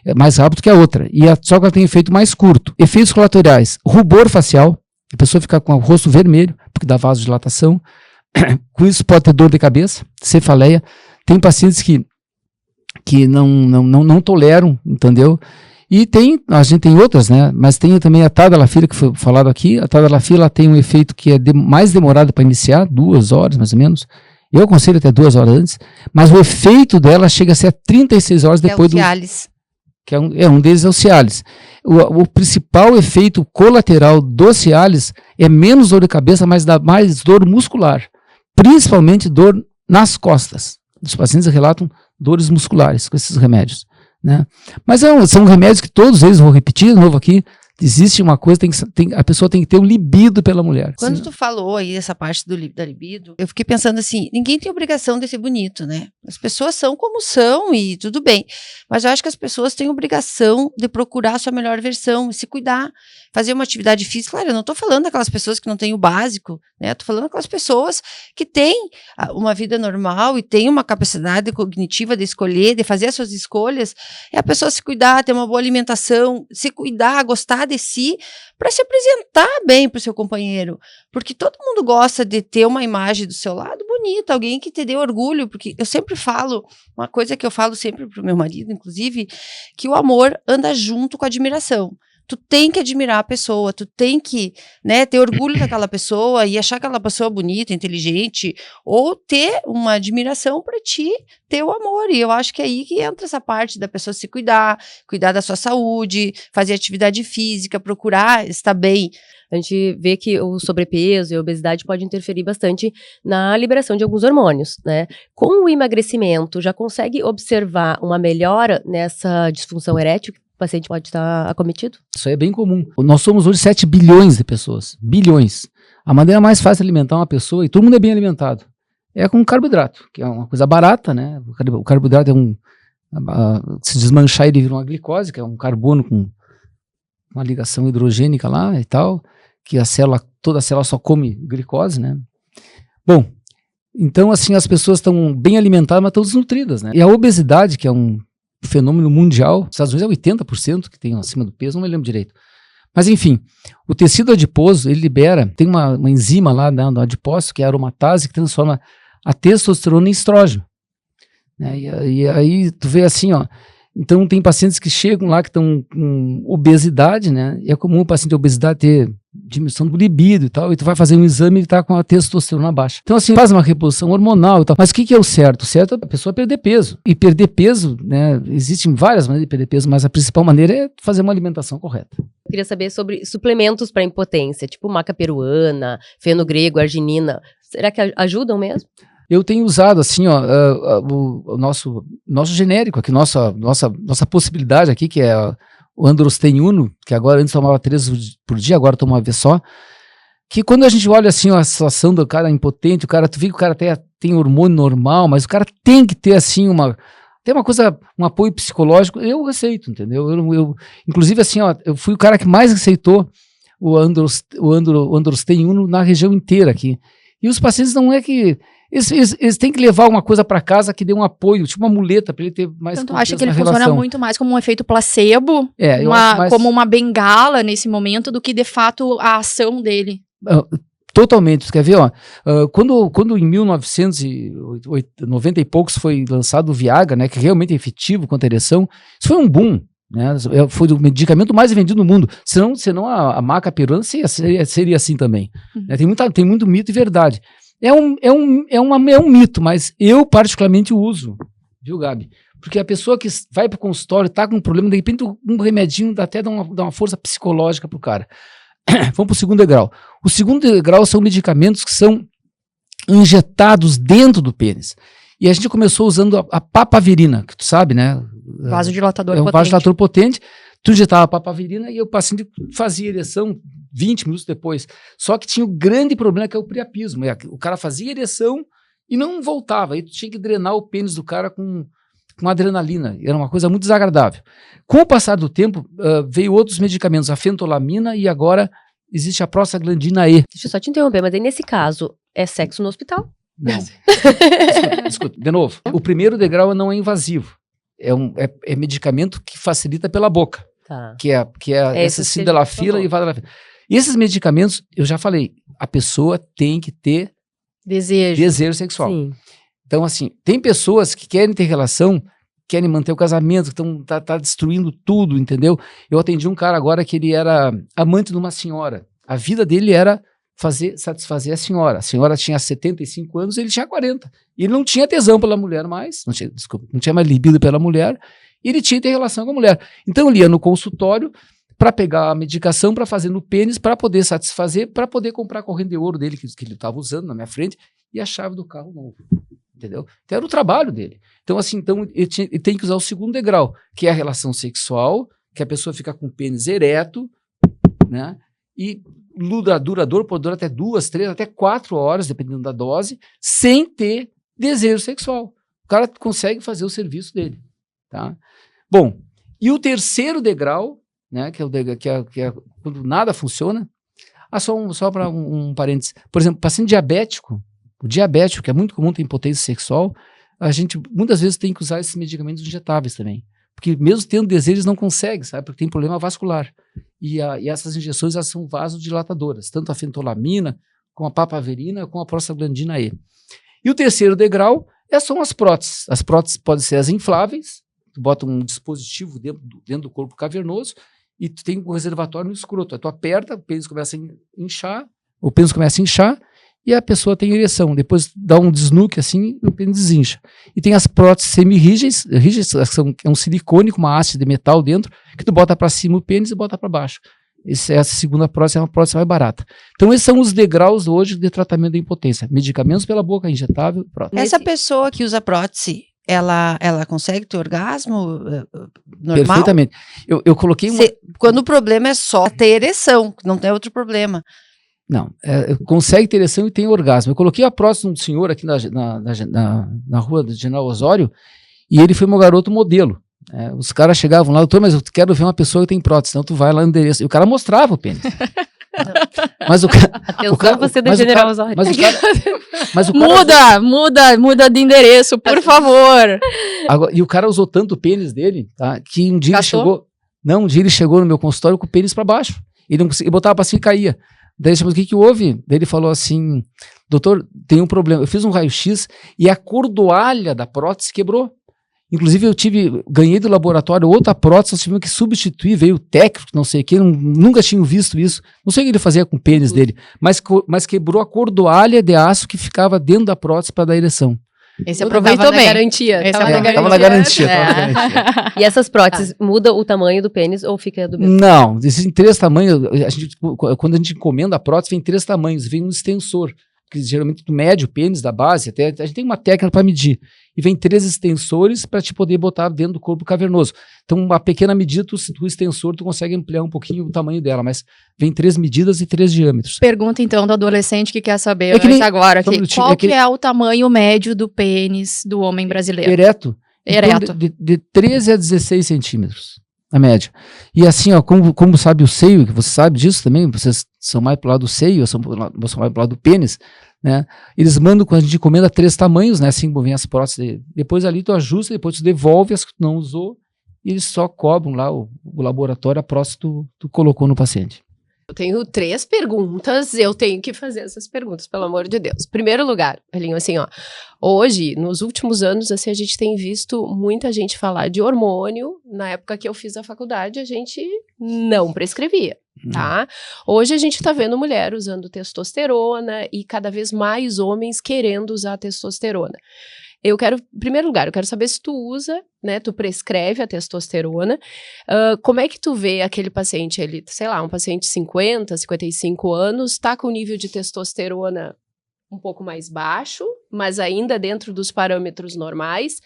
é mais rápido que a outra, só que ela tem um efeito mais curto. Efeitos colaterais, rubor facial, a pessoa fica com o rosto vermelho, porque dá vasodilatação. Com isso pode ter dor de cabeça, cefaleia. Tem pacientes que não toleram, entendeu? E a gente tem outras, né? Mas tem também a tadalafila, que foi falado aqui. A tadalafila tem um efeito que é mais demorado para iniciar, 2 horas mais ou menos. Eu aconselho até 2 horas antes, mas o efeito dela chega a ser 36 horas depois do Cialis. Um deles é o Cialis. O principal efeito colateral do Cialis é menos dor de cabeça, mas dá mais dor muscular. Principalmente dor nas costas. Os pacientes relatam dores musculares com esses remédios, né? Mas são remédios que todos eles, vou repetir de novo aqui, existe uma coisa, a pessoa tem que ter um libido pela mulher. Quando tu falou aí essa parte da libido, eu fiquei pensando assim, ninguém tem obrigação de ser bonito, né? As pessoas são como são e tudo bem. Mas eu acho que as pessoas têm obrigação de procurar a sua melhor versão, se cuidar, fazer uma atividade física. Claro, eu não estou falando daquelas pessoas que não têm o básico, né? Estou falando daquelas pessoas que têm uma vida normal e têm uma capacidade cognitiva de escolher, de fazer as suas escolhas. É a pessoa se cuidar, ter uma boa alimentação, se cuidar, gostar de si, para se apresentar bem para o seu companheiro. Porque todo mundo gosta de ter uma imagem do seu lado bonita, alguém que te dê orgulho, porque eu sempre falo, uma coisa que eu falo sempre para o meu marido, inclusive, que o amor anda junto com a admiração. Tu tem que admirar a pessoa, tu tem que, né, ter orgulho daquela pessoa e achar aquela pessoa bonita, inteligente, ou ter uma admiração para ti ter o amor. E eu acho que é aí que entra essa parte da pessoa se cuidar da sua saúde, fazer atividade física, procurar estar bem. A gente vê que o sobrepeso e a obesidade pode interferir bastante na liberação de alguns hormônios, né? Com o emagrecimento, já consegue observar uma melhora nessa disfunção erétil? O paciente pode estar acometido? Isso aí é bem comum. Nós somos hoje 7 bilhões de pessoas. Bilhões. A maneira mais fácil de alimentar uma pessoa, e todo mundo é bem alimentado, é com carboidrato, que é uma coisa barata, né? O carboidrato é se desmanchar ele vira uma glicose, que é um carbono com uma ligação hidrogênica lá e tal, que toda a célula só come glicose, né? Bom, então assim, as pessoas estão bem alimentadas, mas estão desnutridas, né? E a obesidade, que é um fenômeno mundial, nos Estados Unidos é 80% que tem acima do peso, não me lembro direito. Mas enfim, o tecido adiposo, ele tem uma enzima lá no adipócito, que é a aromatase, que transforma a testosterona em estrógeno. Né? E aí tu vê assim, ó, então tem pacientes que chegam lá que estão com obesidade, né? E é comum o paciente de obesidade ter diminuição do libido e tal, e tu vai fazer um exame e ele tá com a testosterona baixa. Então assim, faz uma reposição hormonal e tal. Mas o que é o certo? O certo é a pessoa perder peso. E perder peso, né, existem várias maneiras de perder peso, mas a principal maneira é fazer uma alimentação correta. Eu queria saber sobre suplementos para impotência, tipo maca peruana, feno grego, arginina. Será que ajudam mesmo? Eu tenho usado, assim, ó, o nosso genérico aqui, nossa possibilidade aqui, que é o Androsten Uno, que agora antes tomava 3 por dia, agora toma uma vez só, que quando a gente olha, assim, a situação do cara impotente, tu vê que o cara tem hormônio normal, mas o cara tem que ter, assim, tem uma coisa, um apoio psicológico, eu receito, entendeu? Inclusive, assim, ó, eu fui o cara que mais receitou o Androsten Uno na região inteira aqui. E os pacientes não é que Eles têm que levar uma coisa para casa que dê um apoio, tipo uma muleta, para ele ter mais Então, tu acha que ele funciona muito mais como um efeito placebo, como uma bengala nesse momento, do que de fato a ação dele? Totalmente. Você quer ver? Ó, quando em 1990 e poucos foi lançado o Viagra, né, que realmente é efetivo contra a ereção, isso foi um boom. Né, foi o medicamento mais vendido no mundo. Senão a maca peruana seria assim também. Né, tem muito mito e verdade. É um mito, mas eu particularmente uso, viu, Gabi? Porque a pessoa que vai para o consultório, está com um problema, de repente um remedinho até dá uma força psicológica para o cara. Vamos para o segundo degrau. O segundo degrau são medicamentos que são injetados dentro do pênis. E a gente começou usando a papaverina, que tu sabe, né? Vasodilatador potente. É um potente. vasodilatador potente. Tu injetava a papaverina e o paciente fazia ereção 20 minutos depois. Só que tinha o grande problema, que é o priapismo. O cara fazia ereção e não voltava. Aí tu tinha que drenar o pênis do cara com adrenalina. Era uma coisa muito desagradável. Com o passar do tempo, veio outros medicamentos, a fentolamina, e agora existe a prostaglandina E. Deixa eu só te interromper, mas aí nesse caso, é sexo no hospital? Não. Escuta, de novo. O primeiro degrau não é invasivo. É medicamento que facilita pela boca. Tá. Que é essa sildenafila e vadalafila. E esses medicamentos, eu já falei, a pessoa tem que ter desejo sexual. Sim. Então, assim, tem pessoas que querem ter relação, querem manter o casamento, que tá destruindo tudo, entendeu? Eu atendi um cara agora que ele era amante de uma senhora. A vida dele era satisfazer a senhora. A senhora tinha 75 anos, ele tinha 40. E ele não tinha tesão pela mulher mais, não tinha mais libido pela mulher, e ele tinha que ter relação com a mulher. Então ele ia no consultório para pegar a medicação, para fazer no pênis, para poder satisfazer, para poder comprar a corrente de ouro dele, que ele estava usando na minha frente, e a chave do carro novo. Entendeu? Então era o trabalho dele. Então, assim, ele tem que usar o segundo degrau, que é a relação sexual, que a pessoa fica com o pênis ereto, né? E duradouro, pode durar até 2, 3, até 4 horas, dependendo da dose, sem ter desejo sexual. O cara consegue fazer o serviço dele. Tá? Bom, e o terceiro degrau, né, que é quando nada funciona, só para um parênteses, por exemplo, paciente diabético, o diabético, que é muito comum ter impotência sexual, a gente muitas vezes tem que usar esses medicamentos injetáveis também. Porque mesmo tendo desejo, eles não conseguem, sabe? Porque tem problema vascular. E essas injeções, elas são vasodilatadoras, tanto a fentolamina, como a papaverina, como a prostaglandina E. E o terceiro degrau são as próteses. As próteses podem ser as infláveis, tu bota um dispositivo dentro do corpo cavernoso e tu tem um reservatório no escroto. Aí tu aperta, o pênis começa a inchar, e a pessoa tem ereção. Depois dá um desnuque assim e o pênis desincha. E tem as próteses semi-rígidas, é um silicone com uma haste de metal dentro, que tu bota para cima o pênis e bota para baixo. Essa segunda prótese é uma prótese mais barata. Então esses são os degraus hoje de tratamento da impotência. Medicamentos pela boca, injetável, prótese. Essa pessoa que usa prótese, ela consegue ter orgasmo normal? Perfeitamente. Eu coloquei quando o problema é só ter ereção, não tem outro problema. Não, consegue ter ereção e tem orgasmo. Eu coloquei a prótese de um senhor aqui na rua do General Osório, e ele foi meu garoto modelo. Os caras chegavam lá, doutor, mas eu quero ver uma pessoa que tem prótese, então tu vai lá no endereço. E o cara mostrava o pênis. Mas o cara, você do General Osório. Muda de endereço, por favor. Agora, e o cara usou tanto o pênis dele, tá, que um dia ele chegou no meu consultório com o pênis para baixo. Ele não conseguia, botava para cima e caía. Daí ele falou, o que houve? Daí ele falou assim, doutor, tem um problema. Eu fiz um raio-x e a cordoalha da prótese quebrou. Inclusive ganhei do laboratório outra prótese, nós tivemos que substituir, veio o técnico, não sei o que, nunca tinha visto isso. Não sei o que ele fazia com o pênis dele, mas quebrou a cordoalha de aço que ficava dentro da prótese para dar ereção. Esse aproveitou bem. Tava na garantia. E essas próteses, muda o tamanho do pênis ou fica do mesmo? Não, existem 3 tamanhos. Quando a gente encomenda a prótese, vem 3 tamanhos. Vem um extensor, que geralmente tu mede o pênis da base, até a gente tem uma técnica para medir. E vem 3 extensores para te poder botar dentro do corpo cavernoso. Então, uma pequena medida, o extensor, tu consegue ampliar um pouquinho o tamanho dela, mas vem 3 medidas e 3 diâmetros. Pergunta, então, do agora qual que é o tamanho médio do pênis do homem brasileiro? Ereto. Então, de 13 a 16 centímetros, a média. E assim, ó, como sabe o seio, que você sabe disso também, vocês são mais pro lado do seio, eu sou mais pro lado do pênis, né? Eles mandam, quando a gente encomenda 3 tamanhos, né? Assim como vem as próteses, depois ali tu ajusta, depois tu devolve as que tu não usou, e eles só cobram lá o laboratório, a prótese tu colocou no paciente. Eu tenho 3 perguntas, eu tenho que fazer essas perguntas, pelo amor de Deus. Primeiro lugar, Elinho, assim, ó, hoje, nos últimos anos, assim, a gente tem visto muita gente falar de hormônio. Na época que eu fiz a faculdade, a gente não prescrevia, tá? Hoje a gente tá vendo mulher usando testosterona e cada vez mais homens querendo usar testosterona. Em primeiro lugar, eu quero saber se tu usa, né, tu prescreve a testosterona, como é que tu vê aquele paciente, ele, sei lá, um paciente de 50, 55 anos, tá com o nível de testosterona um pouco mais baixo, mas ainda dentro dos parâmetros normais,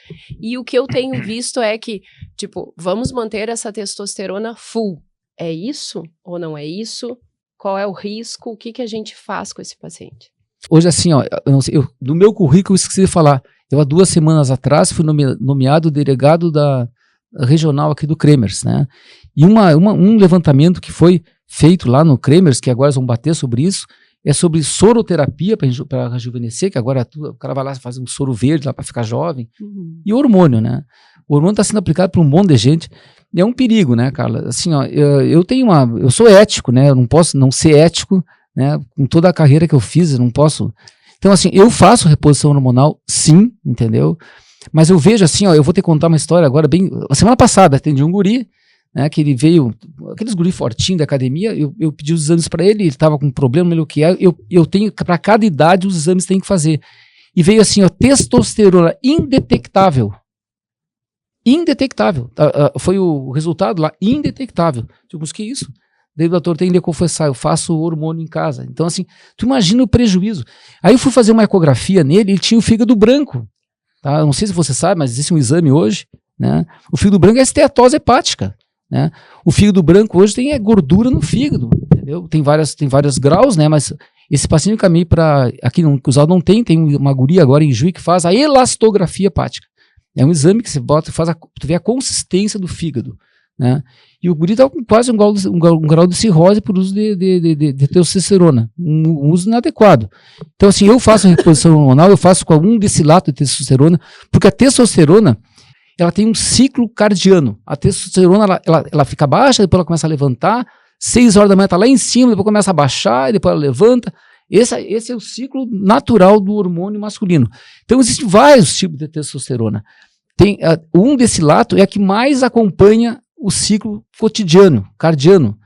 e o que eu tenho visto é que, tipo, vamos manter essa testosterona full, é isso ou não é isso? Qual é o risco? O que a gente faz com esse paciente? Hoje, assim, ó, no meu currículo eu esqueci de falar. Eu, há 2 semanas atrás, fui nomeado delegado da regional aqui do Cremers, né? E um levantamento que foi feito lá no Cremers, que agora vão bater sobre isso, é sobre soroterapia para rejuvenescer, que agora o cara vai lá fazer um soro verde lá para ficar jovem, e hormônio, né? O hormônio está sendo aplicado por um monte de gente, e é um perigo, né, Carla? Assim, ó, eu sou ético, né? Eu não posso não ser ético, né? Com toda a carreira que eu fiz, eu não posso... Então, assim, eu faço reposição hormonal, sim, entendeu? Mas eu vejo assim, ó, eu vou te contar uma história agora bem... A semana passada, atendi um guri, né, que ele veio, aqueles guri fortinhos da academia, eu pedi os exames para ele estava com um problema, o que é, eu tenho, para cada idade, os exames tem que fazer. E veio assim, ó, testosterona indetectável. Indetectável. Foi o resultado lá, indetectável. Tipo, mas que isso? Daí o doutor tem de confessar, eu faço hormônio em casa. Então, assim, tu imagina o prejuízo. Aí eu fui fazer uma ecografia nele, ele tinha o fígado branco. Tá? Eu não sei se você sabe, mas existe um exame hoje, né? O fígado branco é esteatose hepática, né? O fígado branco hoje tem gordura no fígado, entendeu? Tem vários graus, né? Mas esse paciente caminha para... Aqui no Cruzado não tem uma guria agora em Juí que faz a elastografia hepática. É um exame que você bota, tu vê a consistência do fígado, né? E o guri estava com quase um grau de cirrose por uso de testosterona, um uso inadequado. Então, assim, eu faço a reposição hormonal, eu faço com algum decilato de testosterona, porque a testosterona, ela tem um ciclo cardiano. A testosterona, ela fica baixa, depois ela começa a levantar, 6 horas da manhã está lá em cima, depois começa a baixar, e depois ela levanta. Esse é o ciclo natural do hormônio masculino. Então, existem vários tipos de testosterona. Um decilato é a que mais acompanha o ciclo cotidiano, cardiano.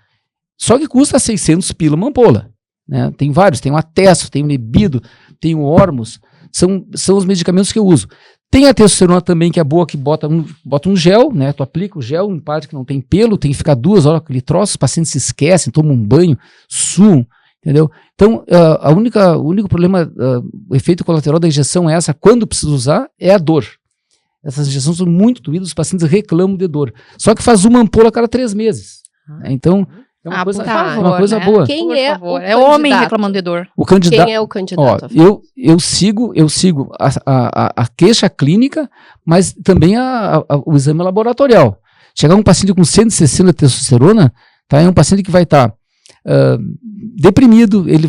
Só que custa 600 pila uma ampola, né? Tem vários, tem o Atesto, tem o Nebido, tem o Ormus, são os medicamentos que eu uso. Tem a testosterona também, que é boa, que bota um gel, né? Tu aplica o gel em parte que não tem pelo, tem que ficar 2 horas com aquele troço, os pacientes se esquecem, tomam um banho, suam, entendeu? Então, o único problema, o efeito colateral da injeção é essa, quando precisa usar, é a dor. Essas injeções são muito doídas, os pacientes reclamam de dor. Só que faz uma ampola a cada 3 meses. Então, é uma coisa boa. Quem é o candidato? É homem reclamando de dor. O candidato, quem é o candidato? Ó, eu sigo a queixa clínica, mas também o exame laboratorial. Chegar um paciente com 160 de testosterona, tá, é um paciente que vai estar deprimido, ele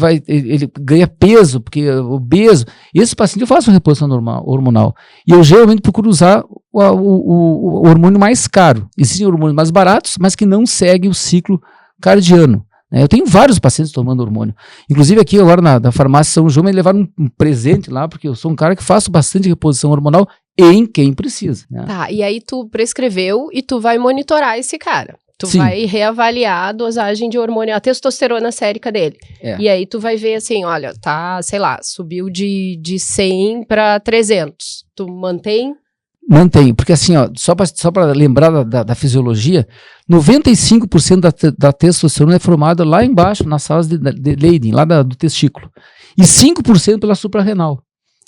ganha peso, porque obeso. Esse paciente eu faço uma reposição hormonal. E eu geralmente procuro usar o hormônio mais caro. Existem hormônios mais baratos, mas que não seguem o ciclo cardiano. Né? Eu tenho vários pacientes tomando hormônio. Inclusive aqui agora na farmácia São João me levaram um presente lá, porque eu sou um cara que faço bastante reposição hormonal em quem precisa. Né? Tá, e aí tu prescreveu e tu vai monitorar esse cara. Tu Sim. vai reavaliar a dosagem de hormônio, a testosterona sérica dele. É. E aí tu vai ver assim, olha, tá, sei lá, subiu de 100 para 300. Tu mantém? Mantenho, porque assim, ó, só para lembrar da fisiologia, 95% da testosterona é formada lá embaixo, nas salas de Leydig, lá do testículo. E 5% pela suprarrenal.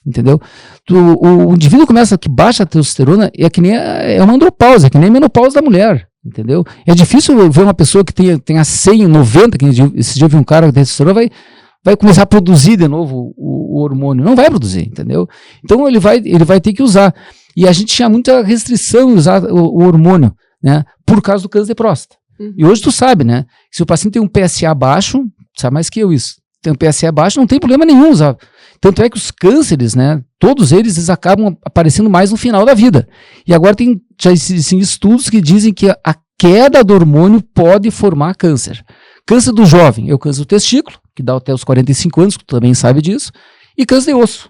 Entendeu? O indivíduo que baixa a testosterona é que nem uma andropausa, é que nem a menopausa da mulher. Entendeu? É difícil ver uma pessoa que tenha 100, 90, que esse dia eu vi um cara que tem testosterona, vai começar a produzir de novo o hormônio. Não vai produzir, entendeu? Então ele vai ter que usar. E a gente tinha muita restrição em usar o hormônio, né? Por causa do câncer de próstata. E hoje tu sabe, né? Se o paciente tem um PSA baixo, sabe mais que eu isso. Tem um PSA baixo, não tem problema nenhum usar. Tanto é que os cânceres, né, todos eles acabam aparecendo mais no final da vida. E agora tem já existem estudos que dizem que a queda do hormônio pode formar câncer. Câncer do jovem é o câncer do testículo, que dá até os 45 anos, que tu também sabe disso, e câncer de osso,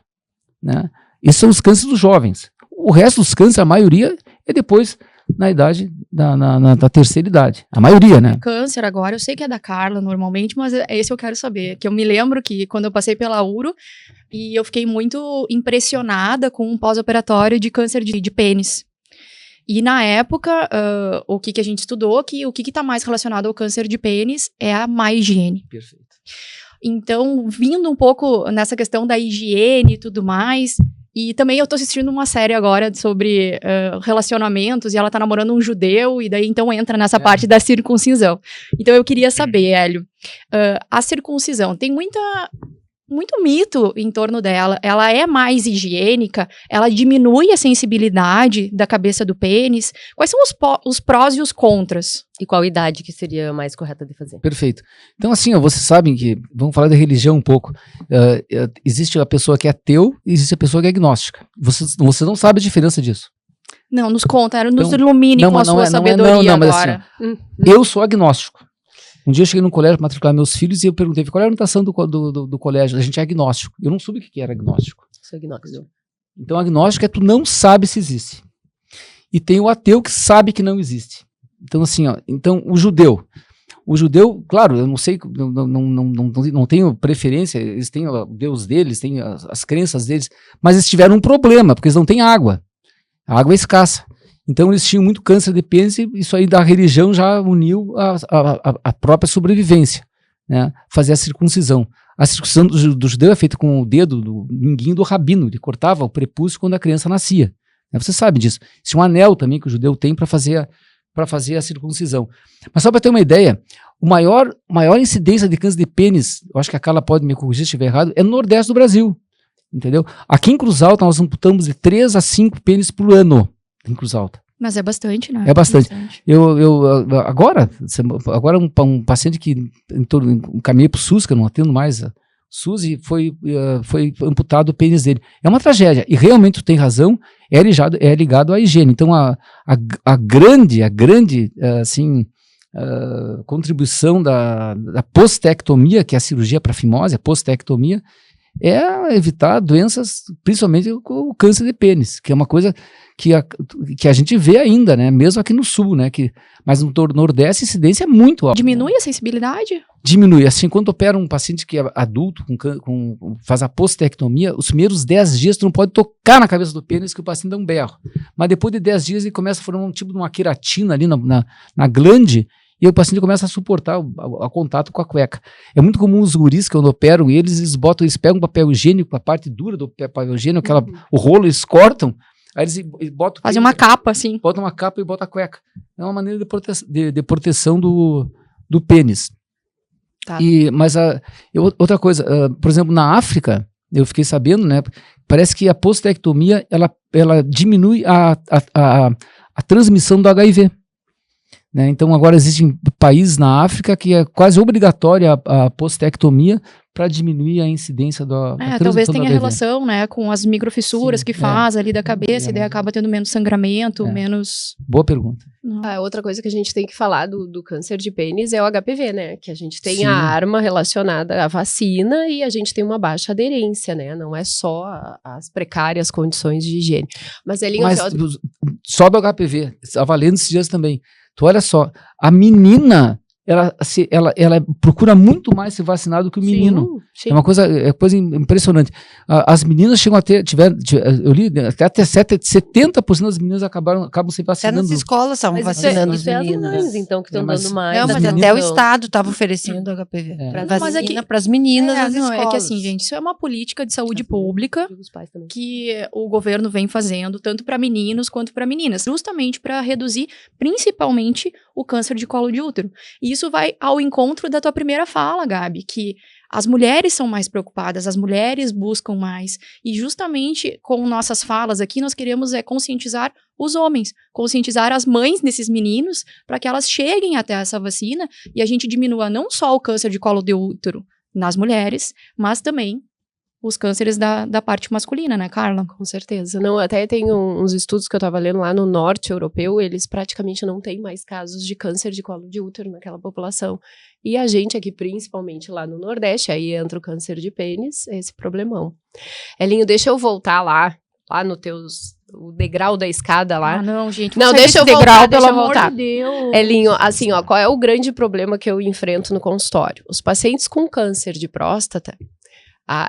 né? Esses são os cânceres dos jovens. O resto dos cânceres, a maioria, é depois na idade, da terceira idade. A maioria, né? Câncer agora, eu sei que é da Carla normalmente, mas esse eu quero saber. Que eu me lembro que quando eu passei pela URO, e eu fiquei muito impressionada com um pós-operatório de câncer de pênis. E na época, o que a gente estudou, que o que está mais relacionado ao câncer de pênis é a má higiene. Perfeito. Então, vindo um pouco nessa questão da higiene e tudo mais, e também eu tô assistindo uma série agora sobre relacionamentos, e ela tá namorando um judeu, e daí então entra nessa parte da circuncisão. Então eu queria saber, Hélio, a circuncisão tem muito mito em torno dela. Ela é mais higiênica? Ela diminui a sensibilidade da cabeça do pênis? Quais são os prós e os contras? E qual idade que seria mais correta de fazer? Perfeito. Então, assim, vocês sabem que, vamos falar da religião um pouco, existe a pessoa que é ateu e existe a pessoa que é agnóstica. Vocês não sabem a diferença disso. Não, nos conta, nos ilumine com a sua sabedoria agora. Assim, eu sou agnóstico. Um dia eu cheguei no colégio para matricular meus filhos e eu perguntei qual é a orientação do colégio. A gente é agnóstico. Eu não soube o que era agnóstico. Sou agnóstico. Então, agnóstico é tu não sabe se existe. E tem o ateu que sabe que não existe. Então, assim, então o judeu, claro, eu não sei, não tenho preferência, eles têm o Deus deles, têm as crenças deles, mas eles tiveram um problema, porque eles não têm água. A água é escassa. Então eles tinham muito câncer de pênis e isso aí da religião já uniu a própria sobrevivência, né? Fazer a circuncisão. A circuncisão do judeu é feita com o dedo, do minguinho do rabino, ele cortava o prepúcio quando a criança nascia. Você sabe disso. Isso é um anel também que o judeu tem para fazer a circuncisão. Mas só para ter uma ideia, maior incidência de câncer de pênis, eu acho que a Carla pode me corrigir se estiver errado, é no Nordeste do Brasil. Entendeu? Aqui em Cruz Alta nós amputamos de 3 a 5 pênis por ano. Em Cruz Alta. Mas é bastante, né? É bastante. Agora um paciente que encaminhei para o SUS, que eu não atendo mais o SUS, e foi amputado o pênis dele. É uma tragédia. E realmente tu tem razão, é ligado à higiene. Então a grande contribuição da postectomia, que é a cirurgia para fimose, a postectomia, é evitar doenças, principalmente o câncer de pênis, que é uma coisa que a gente vê ainda, né? Mesmo aqui no sul, né? Mas no Nordeste a incidência é muito alta. Diminui a sensibilidade? Diminui. Assim, quando opera um paciente que é adulto, faz a postectomia, os primeiros 10 dias tu não pode tocar na cabeça do pênis que o paciente dá um berro. Mas depois de 10 dias ele começa a formar um tipo de uma queratina ali na glande, e o paciente começa a suportar o contato com a cueca. É muito comum os guris, quando operam eles pegam um papel higiênico, a parte dura do papel higiênico, o rolo, eles cortam, aí eles botam... Fazem uma capa, assim. Botam uma capa e botam a cueca. É uma maneira de proteção do pênis. Tá. Mas outra coisa, por exemplo, na África, eu fiquei sabendo, né, parece que a postectomia, ela diminui a transmissão do HIV. Né? Então agora existem países na África que é quase obrigatória a postectomia para diminuir a incidência da transmissão talvez tenha do HIV. relação, né, com as microfissuras que faz ali da cabeça, e daí acaba tendo menos sangramento, menos... Boa pergunta. Outra coisa que a gente tem que falar do câncer de pênis é o HPV, né? Que a gente tem a arma relacionada à vacina e a gente tem uma baixa aderência, né? Não é só as precárias condições de higiene. Mas só do HPV, estava lendo esses dias também. Tu olha só, a menina, ela procura muito mais se vacinar do que o menino. Sim. É uma coisa impressionante. As meninas chegam a ter, eu li, até 70% das meninas acabam se vacinando. Até nas escolas estavam vacinando as meninas. Então, que estão dando mais. Não, mas até o Estado estava oferecendo HPV. Para as meninas nas escolas. É que assim, gente, isso é uma política de saúde pública que o governo vem fazendo, tanto para meninos quanto para meninas, justamente para reduzir, principalmente, o câncer de colo de útero. E isso vai ao encontro da tua primeira fala, Gabi, que as mulheres são mais preocupadas, as mulheres buscam mais. E justamente com nossas falas aqui, nós queremos conscientizar os homens, conscientizar as mães desses meninos, para que elas cheguem até essa vacina e a gente diminua não só o câncer de colo de útero nas mulheres, mas também os cânceres da parte masculina, né, Carla? Com certeza. Não, até tem uns estudos que eu estava lendo lá no norte europeu, eles praticamente não têm mais casos de câncer de colo de útero naquela população. E a gente aqui, principalmente lá no Nordeste, aí entra o câncer de pênis, esse problemão. Elinho, deixa eu voltar lá no o degrau da escada lá. Ah, não, gente. Não, deixa eu voltar, pelo deixa eu amor voltar. de Deus. Elinho, assim, ó, qual é o grande problema que eu enfrento no consultório? Os pacientes com câncer de próstata,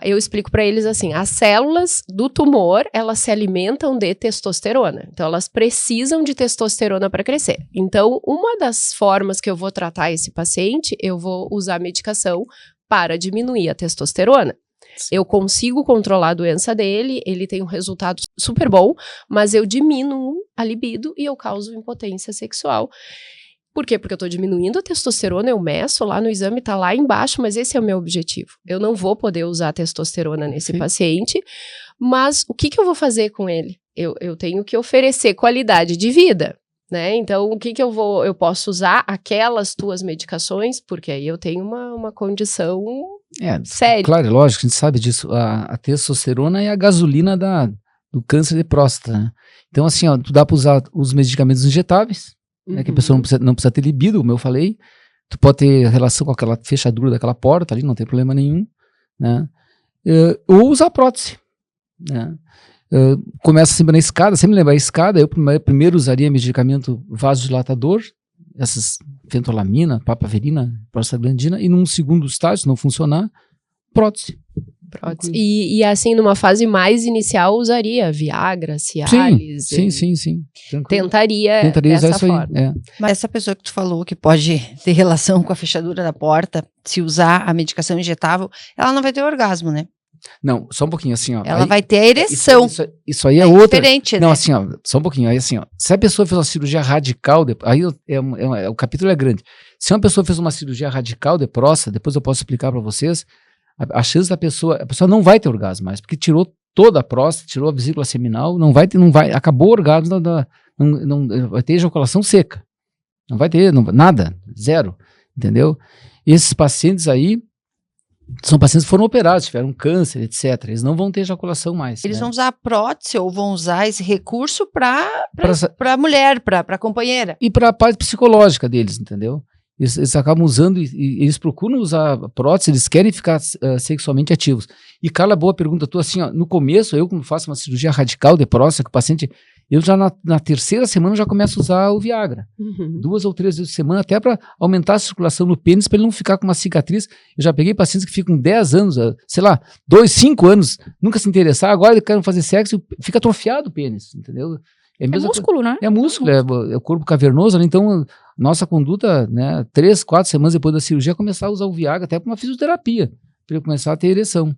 eu explico para eles assim, as células do tumor, elas se alimentam de testosterona. Então, elas precisam de testosterona para crescer. Então, uma das formas que eu vou tratar esse paciente, eu vou usar medicação para diminuir a testosterona. Eu consigo controlar a doença dele, ele tem um resultado super bom, mas eu diminuo a libido e eu causo impotência sexual. Por quê? Porque eu tô diminuindo a testosterona, eu meço lá no exame, tá lá embaixo, mas esse é o meu objetivo. Eu não vou poder usar a testosterona nesse paciente, mas o que eu vou fazer com ele? Eu tenho que oferecer qualidade de vida, né? Então, o que eu posso usar aquelas tuas medicações, porque aí eu tenho uma condição séria. Claro, é lógico, a gente sabe disso. A testosterona é a gasolina do câncer de próstata, né? Então, assim, ó, tu dá para usar os medicamentos injetáveis, né, que a pessoa não precisa ter libido, como eu falei. Tu pode ter relação com aquela fechadura daquela porta ali, não tem problema nenhum, né? Ou usar prótese, né? Começa sempre na escada, sempre lembrar a escada. Eu primeiro usaria medicamento vasodilatador, essas fentolamina, papaverina, prostaglandina, e num segundo estágio, se não funcionar, prótese. E assim, numa fase mais inicial, usaria Viagra, Cialis. Sim. Tentaria dessa forma. Mas essa pessoa que tu falou que pode ter relação com a fechadura da porta, se usar a medicação injetável, ela não vai ter orgasmo, né? Não, só um pouquinho, assim, ó. Ela vai ter a ereção. Isso aí é outra. Diferente, não, né? assim, ó, só um pouquinho. Aí, assim, ó, se a pessoa fez uma cirurgia radical, aí o capítulo é grande. Se uma pessoa fez uma cirurgia radical de próstata, depois eu posso explicar para vocês, a chance da pessoa, a pessoa não vai ter orgasmo mais, porque tirou toda a próstata, tirou a vesícula seminal, não vai, acabou o orgasmo, não vai ter ejaculação seca. Não vai ter, nada, zero, entendeu? Esses pacientes aí, são pacientes que foram operados, tiveram câncer, etc. Eles não vão ter ejaculação mais. Eles vão usar a prótese ou vão usar esse recurso para a mulher, para a companheira. E para a parte psicológica deles, entendeu? Eles acabam usando e eles procuram usar a prótese, eles querem ficar sexualmente ativos. E, Carla, boa pergunta tua, assim, ó, no começo, eu quando faço uma cirurgia radical de próstata, que o paciente, eu já na terceira semana já começo a usar o Viagra. 2 ou 3 vezes por semana, até para aumentar a circulação no pênis, para ele não ficar com uma cicatriz. Eu já peguei pacientes que ficam 10 anos, sei lá, 2, 5 anos, nunca se interessar, agora eles querem fazer sexo e fica atrofiado o pênis, entendeu? É músculo, né? É músculo, é o corpo cavernoso, né? Então, nossa conduta, né, 3, 4 semanas depois da cirurgia, começar a usar o Viagra, até para uma fisioterapia, para ele começar a ter ereção.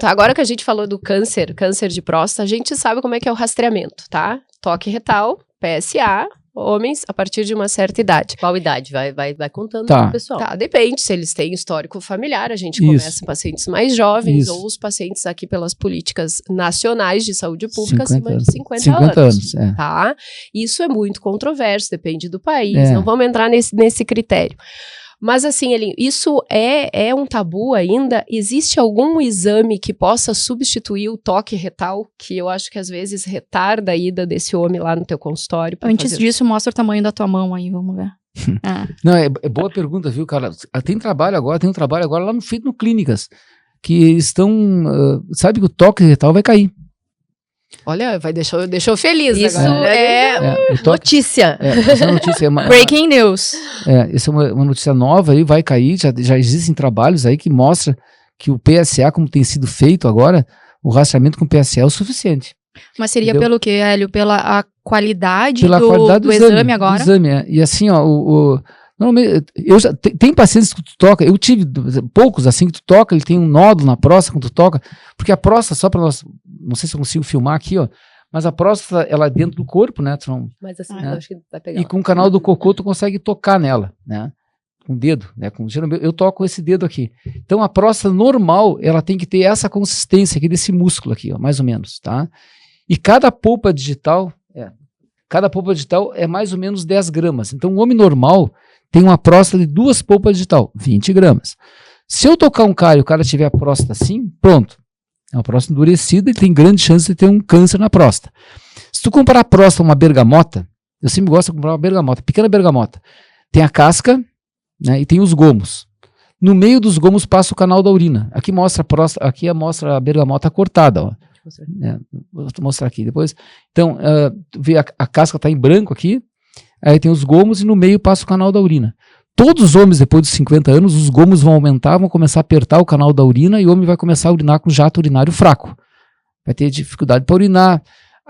Tá, agora que a gente falou do câncer de próstata, a gente sabe como é que é o rastreamento, tá? Toque retal, PSA, homens a partir de uma certa idade. Qual idade? Vai contando pro pessoal. Tá, depende, se eles têm histórico familiar, a gente começa em pacientes mais jovens ou os pacientes aqui pelas políticas nacionais de saúde pública acima de 50 anos. Tá? Isso é muito controverso, depende do país, não vamos entrar nesse critério. Mas assim, isso é um tabu ainda? Existe algum exame que possa substituir o toque retal, que eu acho que às vezes retarda a ida desse homem lá no teu consultório? Antes disso, mostra o tamanho da tua mão aí, vamos ver. Não, é boa pergunta, viu, cara? Tem um trabalho agora lá feito no Clínicas, que estão, sabe que o toque retal vai cair. Olha, deixou feliz. Isso agora. Notícia. Essa notícia é Breaking news. Essa é uma notícia nova aí, vai cair. Já existem trabalhos aí que mostram que o PSA, como tem sido feito agora, o rastreamento com PSA é o suficiente. Mas seria pelo quê, Hélio? Pela qualidade do exame agora? Do exame, E assim, ó, normalmente, tem pacientes que tu toca, eu tive poucos assim que tu toca, ele tem um nódulo na próstata quando tu toca, porque a próstata, só para nós, não sei se eu consigo filmar aqui, ó, mas a próstata, ela é dentro do corpo, né? Mas assim, eu acho que vai pegar. E com o canal do cocô tu consegue tocar nela, né? Com o dedo, né? Geralmente eu toco esse dedo aqui. Então a próstata normal, ela tem que ter essa consistência aqui desse músculo aqui, ó, mais ou menos, tá? E cada polpa digital é mais ou menos 10 gramas. Então o homem normal tem uma próstata de 2 polpas digital, 20 gramas. Se eu tocar um cara e o cara tiver a próstata assim, pronto. É uma próstata endurecida e tem grande chance de ter um câncer na próstata. Se tu comparar a próstata a uma bergamota, eu sempre gosto de comprar uma bergamota, pequena bergamota. Tem a casca, né, e tem os gomos. No meio dos gomos passa o canal da urina. Aqui mostra a próstata, aqui mostra a bergamota cortada, ó. Vou mostrar aqui depois. Então, tu vê a casca está em branco aqui, aí tem os gomos e no meio passa o canal da urina. Todos os homens, depois dos 50 anos, os gomos vão aumentar, vão começar a apertar o canal da urina e o homem vai começar a urinar com jato urinário fraco. Vai ter dificuldade para urinar,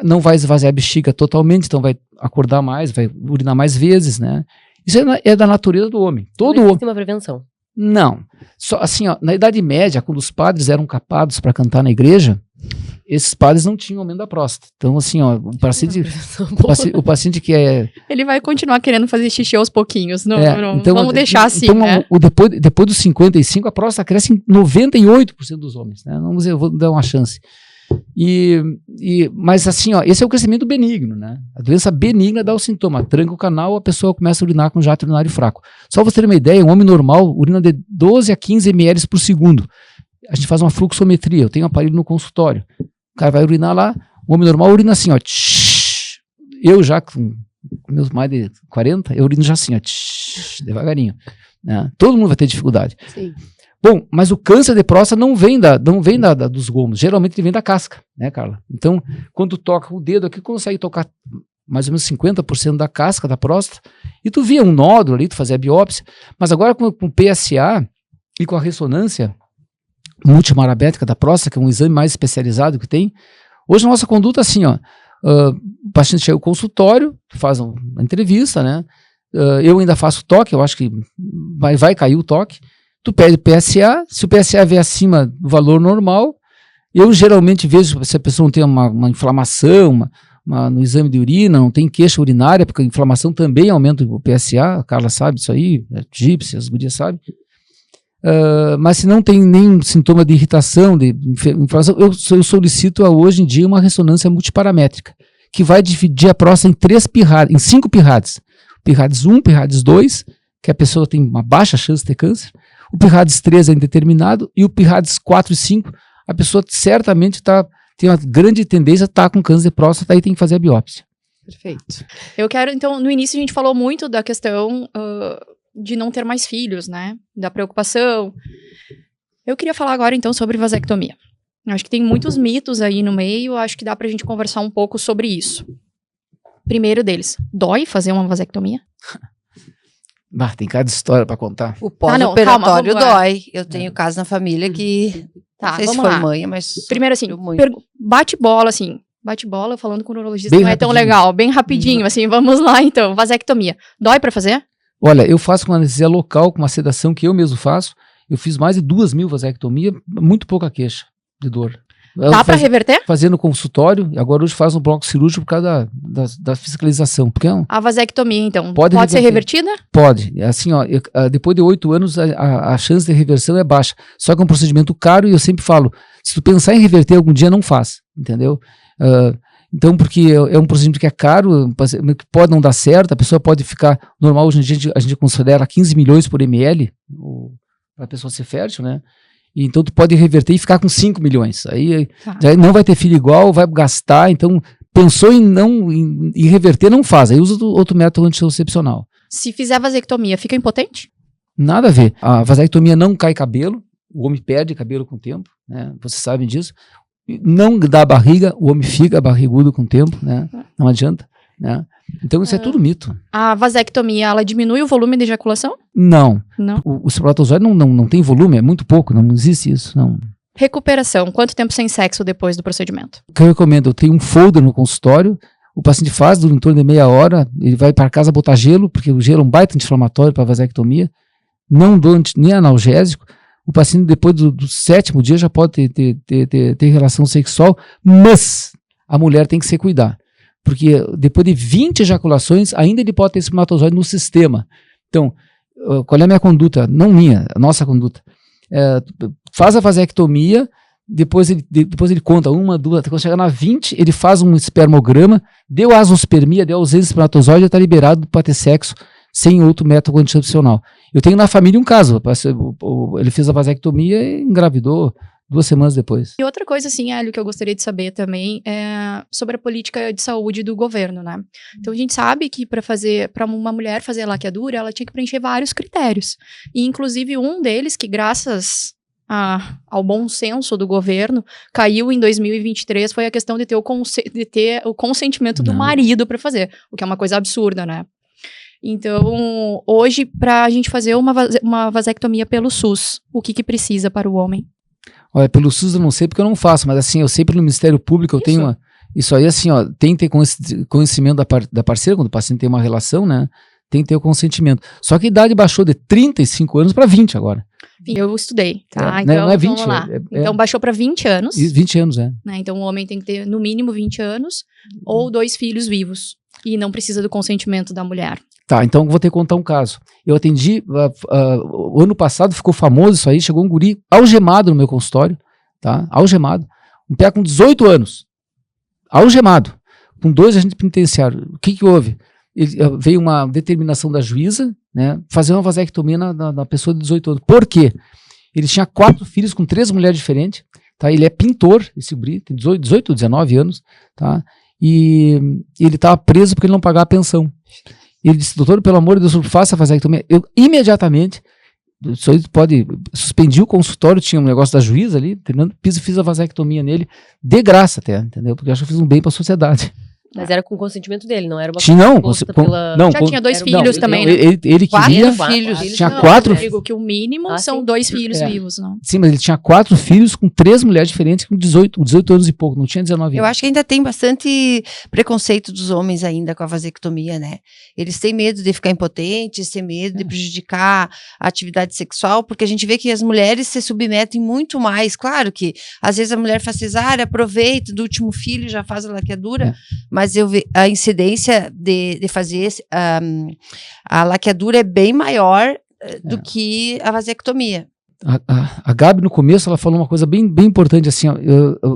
não vai esvaziar a bexiga totalmente, então vai acordar mais, vai urinar mais vezes, né? Isso é da natureza do homem. Todo homem. Tem uma prevenção. Não. Só, assim, ó, na Idade Média, quando os padres eram capados para cantar na igreja, esses padres não tinham aumento da próstata. Então, assim, ó, o paciente que é... Ele vai continuar querendo fazer xixi aos pouquinhos. Não, então, vamos deixar assim, então, né? Depois dos 55, a próstata cresce em 98% dos homens. Né? Vamos dizer, eu vou dar uma chance. Mas assim, ó, esse é o crescimento benigno, né? A doença benigna dá o sintoma, tranca o canal, a pessoa começa a urinar com jato urinário fraco. Só pra você ter uma ideia, um homem normal urina de 12 a 15 ml por segundo. A gente faz uma fluxometria, eu tenho um aparelho no consultório. O cara vai urinar lá, o homem normal urina assim, ó. Tsh, eu já, com meus mais de 40, eu urino já assim, ó. Tsh, devagarinho. Né? Todo mundo vai ter dificuldade. Sim. Bom, mas o câncer de próstata não vem dos gomos, geralmente ele vem da casca, né, Carla? Então, quando tu toca o dedo aqui, consegue tocar mais ou menos 50% da casca da próstata, e tu via um nódulo ali, tu fazia a biópsia, mas agora com o PSA e com a ressonância multimarabética da próstata, que é um exame mais especializado que tem, hoje a nossa conduta é assim, ó, o paciente chega ao consultório, faz uma entrevista, né, eu ainda faço toque, eu acho que vai cair o toque. Tu pede PSA, se o PSA vier acima do valor normal, eu geralmente vejo se a pessoa não tem uma inflamação, no exame de urina, não tem queixa urinária, porque a inflamação também aumenta o PSA, a Carla sabe disso aí, a Gypsy, as gurias sabem. Mas se não tem nenhum sintoma de irritação, de inflamação, eu solicito hoje em dia uma ressonância multiparamétrica, que vai dividir a próstata em 5 PIRADS. PIRADS 1, PIRADS 2, que a pessoa tem uma baixa chance de ter câncer, o PIRADS 3 é indeterminado e o PIRADS 4 e 5, a pessoa certamente tem uma grande tendência a estar com câncer de próstata e tem que fazer a biópsia. Perfeito. Eu quero, então, no início a gente falou muito da questão de não ter mais filhos, né? Da preocupação. Eu queria falar agora, então, sobre vasectomia. Acho que tem muitos mitos aí no meio, acho que dá pra gente conversar um pouco sobre isso. Primeiro deles, dói fazer uma vasectomia? Tem cada história para contar. O pós-operatório dói. Eu tenho caso na família que não sei se foi mãe, mas... Primeiro assim, bate-bola, assim. Bate-bola, falando com o urologista, bem não é tão legal. Bem rapidinho, assim, vamos lá então. Vasectomia. Dói para fazer? Olha, eu faço com anestesia local, com uma sedação que eu mesmo faço. Eu fiz mais de 2.000 vasectomias, muito pouca queixa de dor. Dá para reverter? Fazendo consultório, e agora hoje faz um bloco cirúrgico por causa da fiscalização. Porque a vasectomia, então, pode ser revertida? Pode. Assim, ó, depois de 8 anos, a chance de reversão é baixa. Só que é um procedimento caro e eu sempre falo, se tu pensar em reverter algum dia, não faz, entendeu? Então, porque é um procedimento que é caro, que pode não dar certo, a pessoa pode ficar normal, hoje em dia a gente considera 15 milhões por ml, para a pessoa ser fértil, né? Então tu pode reverter e ficar com 5 milhões. Aí já não vai ter filho igual, vai gastar. Então pensou em reverter, não faz. Aí usa outro método anticoncepcional. Se fizer vasectomia, fica impotente? Nada a ver. A vasectomia não cai cabelo. O homem perde cabelo com o tempo, né? Vocês sabem disso. Não dá barriga, o homem fica barrigudo com o tempo, né? Não adianta, né? Então isso é tudo mito. A vasectomia, ela diminui o volume de ejaculação? Não. Não. O espermatozoide não tem volume, é muito pouco, não existe isso, não. Recuperação, quanto tempo sem sexo depois do procedimento? O que eu recomendo, eu tenho um folder no consultório, o paciente faz em torno de meia hora, ele vai para casa botar gelo, porque o gelo é um baita anti-inflamatório para vasectomia, não dou nem analgésico, o paciente depois do 7º dia já pode ter relação sexual, mas a mulher tem que se cuidar. Porque depois de 20 ejaculações, ainda ele pode ter espermatozoide no sistema. Então, qual é a minha conduta? Não minha, a nossa conduta. Faz a vasectomia, depois ele conta 1, 2, quando chegar na 20, ele faz um espermograma, deu azospermia, deu ausência de espermatozoide, já está liberado para ter sexo sem outro método anticoncepcional. Eu tenho na família um caso, ele fez a vasectomia e engravidou 2 semanas depois. E outra coisa, assim, Hélio, que eu gostaria de saber também é sobre a política de saúde do governo, né? Então, a gente sabe que para uma mulher fazer a laqueadura, ela tinha que preencher vários critérios. E, inclusive, um deles, que graças ao bom senso do governo, caiu em 2023, foi a questão de ter o consentimento do marido para fazer, o que é uma coisa absurda, né? Então, hoje, para a gente fazer uma vasectomia pelo SUS, o que precisa para o homem? Olha, pelo SUS eu não sei porque eu não faço, mas assim, eu sei pelo Ministério Público, eu tenho isso aí assim, ó, tem que ter conhecimento da parceira, quando o paciente tem uma relação, né, tem que ter o consentimento. Só que a idade baixou de 35 anos para 20 agora. Eu estudei, tá? Então, não é 20, vamos lá. Então, baixou para 20 anos. 20 anos, né? Então, o homem tem que ter, no mínimo, 20 anos ou 2 filhos vivos. E não precisa do consentimento da mulher. Tá, então vou ter que contar um caso. Eu atendi, o ano passado ficou famoso isso aí, chegou um guri algemado no meu consultório, tá? Algemado. Um pé com 18 anos. Algemado. Com 2 agentes penitenciários. O que houve? Veio uma determinação da juíza, né? Fazer uma vasectomia na pessoa de 18 anos. Por quê? Ele tinha 4 filhos com 3 mulheres diferentes, tá? Ele é pintor, esse guri, tem 18, 19 anos, tá? E ele estava preso porque ele não pagava a pensão. Ele disse, doutor, pelo amor de Deus, faça a vasectomia. Eu imediatamente, suspendi o consultório, tinha um negócio da juíza ali, fiz a vasectomia nele, de graça até, entendeu? Porque eu acho que eu fiz um bem para a sociedade. Mas era com o consentimento dele, não era uma coisa Já tinha 2 filhos também, né? Ele queria... 4 filhos. Tinha 4... Eu digo que o mínimo são 2 filhos vivos, não? Sim, mas ele tinha 4 filhos com 3 mulheres diferentes, com 18 anos e pouco, não tinha 19 anos. Eu acho que ainda tem bastante preconceito dos homens ainda com a vasectomia, né? Eles têm medo de ficar impotentes, têm medo de prejudicar a atividade sexual, porque a gente vê que as mulheres se submetem muito mais. Claro que, às vezes, a mulher faz cesárea, aproveita do último filho, já faz a laqueadura, mas eu vejo a incidência de fazer a laqueadura é bem maior do que a vasectomia. A Gabi, no começo, ela falou uma coisa bem importante, assim, ó,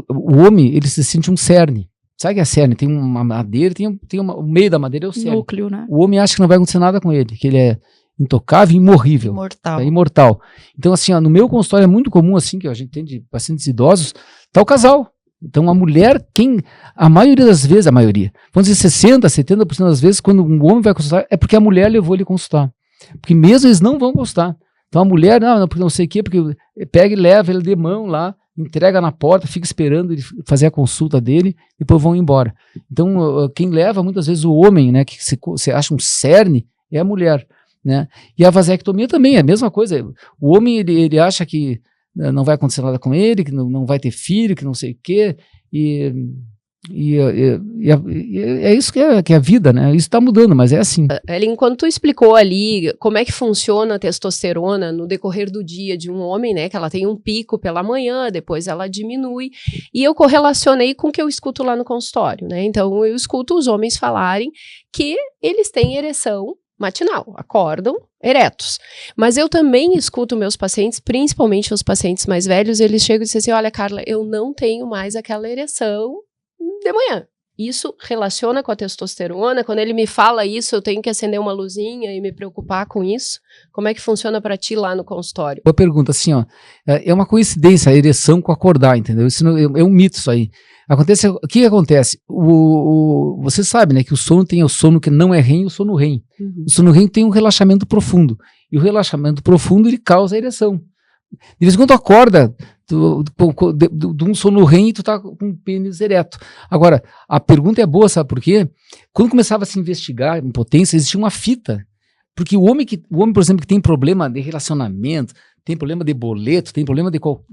o homem, ele se sente um cerne. Sabe o que é cerne? Tem uma madeira, o meio da madeira é o cerne. Núcleo, né? O homem acha que não vai acontecer nada com ele, que ele é intocável e imorrível. Imortal. É imortal. Então, assim, ó, no meu consultório é muito comum, assim, que a gente tem de pacientes idosos, tá o casal. Então, a mulher, a maioria das vezes, vamos dizer 60%, 70% das vezes, quando um homem vai consultar, é porque a mulher levou ele a consultar. Porque mesmo eles não vão consultar. Então, a mulher, porque não sei o quê, porque pega e leva ele de mão lá, entrega na porta, fica esperando ele fazer a consulta dele, depois vão embora. Então, quem leva, muitas vezes, o homem, né, que você acha um cerne, é a mulher, né? E a vasectomia também é a mesma coisa. O homem, ele acha que não vai acontecer nada com ele, que não vai ter filho, que não sei o quê, e é isso que é a vida, né? Isso está mudando, mas é assim. Enquanto tu explicou ali como é que funciona a testosterona no decorrer do dia de um homem, né? Que ela tem um pico pela manhã, depois ela diminui, e eu correlacionei com o que eu escuto lá no consultório, né? Então eu escuto os homens falarem que eles têm ereção matinal, acordam eretos. Mas eu também escuto meus pacientes, principalmente os pacientes mais velhos, eles chegam e dizem assim, olha, Carla, eu não tenho mais aquela ereção de manhã. Isso relaciona com a testosterona? Quando ele me fala isso, eu tenho que acender uma luzinha e me preocupar com isso? Como é que funciona para ti lá no consultório? Boa pergunta, assim, ó, é uma coincidência a ereção com acordar, entendeu? Isso é um mito isso aí. O que acontece? Você sabe, né, que o sono tem o sono que não é REM e o sono REM. O sono REM tem um relaxamento profundo. E o relaxamento profundo, ele causa a ereção. De vez em quando tu acorda de um sono REM e tu tá com o pênis ereto. Agora, a pergunta é boa, sabe por quê? Quando começava a se investigar impotência, existia uma fita. Porque o homem, por exemplo, que tem problema de relacionamento, tem problema de boleto, tem problema por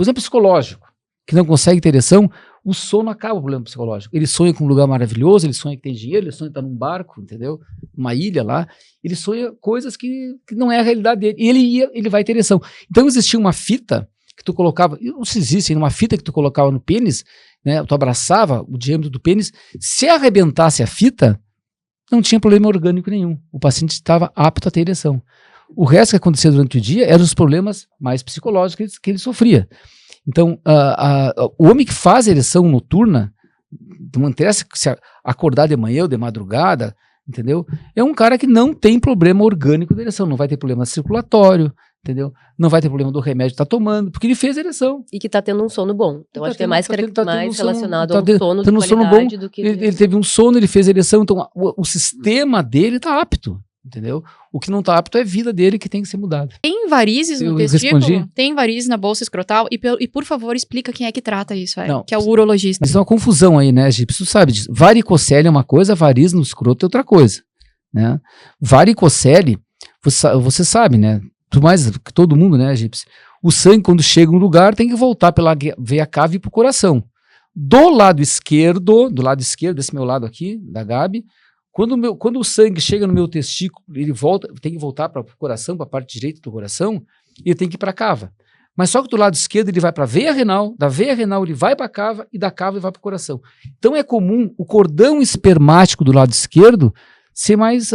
exemplo, psicológico, que não consegue ter ereção, o sono acaba o problema psicológico. Ele sonha com um lugar maravilhoso, ele sonha que tem dinheiro, ele sonha que tá num barco, entendeu? Uma ilha lá. Ele sonha coisas que não é a realidade dele. E ele vai ter ereção. Então existia uma fita que tu colocava, não se existe, uma fita que tu colocava no pênis, né? Tu abraçava o diâmetro do pênis. Se arrebentasse a fita, não tinha problema orgânico nenhum. O paciente estava apto a ter ereção. O resto que acontecia durante o dia eram os problemas mais psicológicos que ele sofria. Então, o homem que faz ereção noturna, não interessa se acordar de manhã ou de madrugada, entendeu? É um cara que não tem problema orgânico de ereção, não vai ter problema circulatório, entendeu? Não vai ter problema do remédio que tá tomando, porque ele fez ereção. E que tá tendo um sono bom. Então, acho que é mais relacionado ao sono de qualidade do que... Ele teve um sono, ele fez ereção, então o sistema dele tá apto, entendeu? O que não tá apto é a vida dele que tem que ser mudada. Tem varizes no testículo? Tem varizes na bolsa escrotal? E por favor, explica quem é que trata isso, que é o urologista. Isso é uma confusão aí, né, Gi? Tu sabe disso. Varicocele é uma coisa, variz no escroto é outra coisa, né? Varicocele, você sabe, né? Mais que todo mundo, né, Gips? O sangue, quando chega no lugar, tem que voltar pela veia cava e pro coração. Do lado esquerdo, desse meu lado aqui, da Gabi, quando o sangue chega no meu testículo, ele tem que voltar para o coração, para a parte direita do coração, e ele tem que ir para a cava. Mas só que do lado esquerdo ele vai para a veia renal, da veia renal ele vai para a cava, e da cava ele vai para o coração. Então é comum o cordão espermático do lado esquerdo ser mais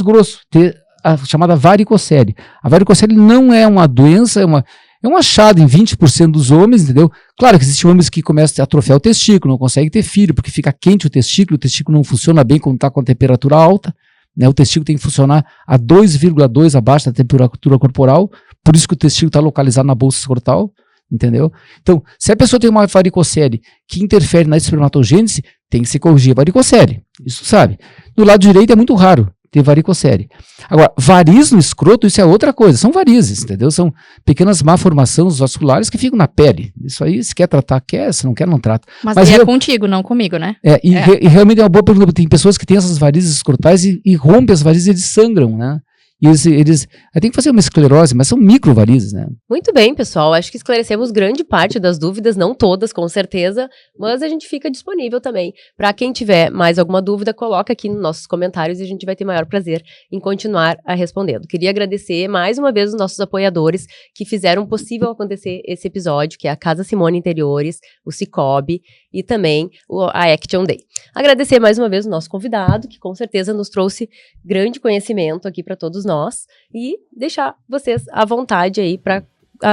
grosso, ter a chamada varicocele. A varicocele não é uma doença, é um achado em 20% dos homens, entendeu? Claro que existem homens que começam a atrofiar o testículo, não conseguem ter filho, porque fica quente o testículo não funciona bem quando está com a temperatura alta, né? O testículo tem que funcionar a 2,2 abaixo da temperatura corporal, por isso que o testículo está localizado na bolsa escrotal, entendeu? Então, se a pessoa tem uma varicocele que interfere na espermatogênese, tem que se corrigir a varicocele, isso sabe. Do lado direito é muito raro ter varicocele. Agora, variz no escroto, isso é outra coisa, são varizes, entendeu? São pequenas malformações vasculares que ficam na pele. Isso aí, se quer tratar, quer, se não quer, não trata. Mas é contigo, não comigo, né? E realmente é uma boa pergunta, tem pessoas que têm essas varizes escrotais e rompem as varizes e eles sangram, né? E eles tem que fazer uma esclerose, mas são microvarizes, né? Muito bem, pessoal. Acho que esclarecemos grande parte das dúvidas, não todas, com certeza, mas a gente fica disponível também. Para quem tiver mais alguma dúvida, coloca aqui nos nossos comentários e a gente vai ter maior prazer em continuar a respondendo. Queria agradecer mais uma vez os nossos apoiadores que fizeram possível acontecer esse episódio, que é a Casa Simone Interiores, o Cicobi e também a Action Day. Agradecer mais uma vez o nosso convidado, que com certeza nos trouxe grande conhecimento aqui para todos nós, e deixar vocês à vontade aí para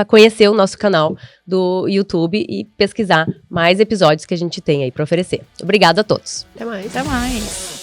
conhecer o nosso canal do YouTube e pesquisar mais episódios que a gente tem aí para oferecer. Obrigada a todos. Até mais. Até mais.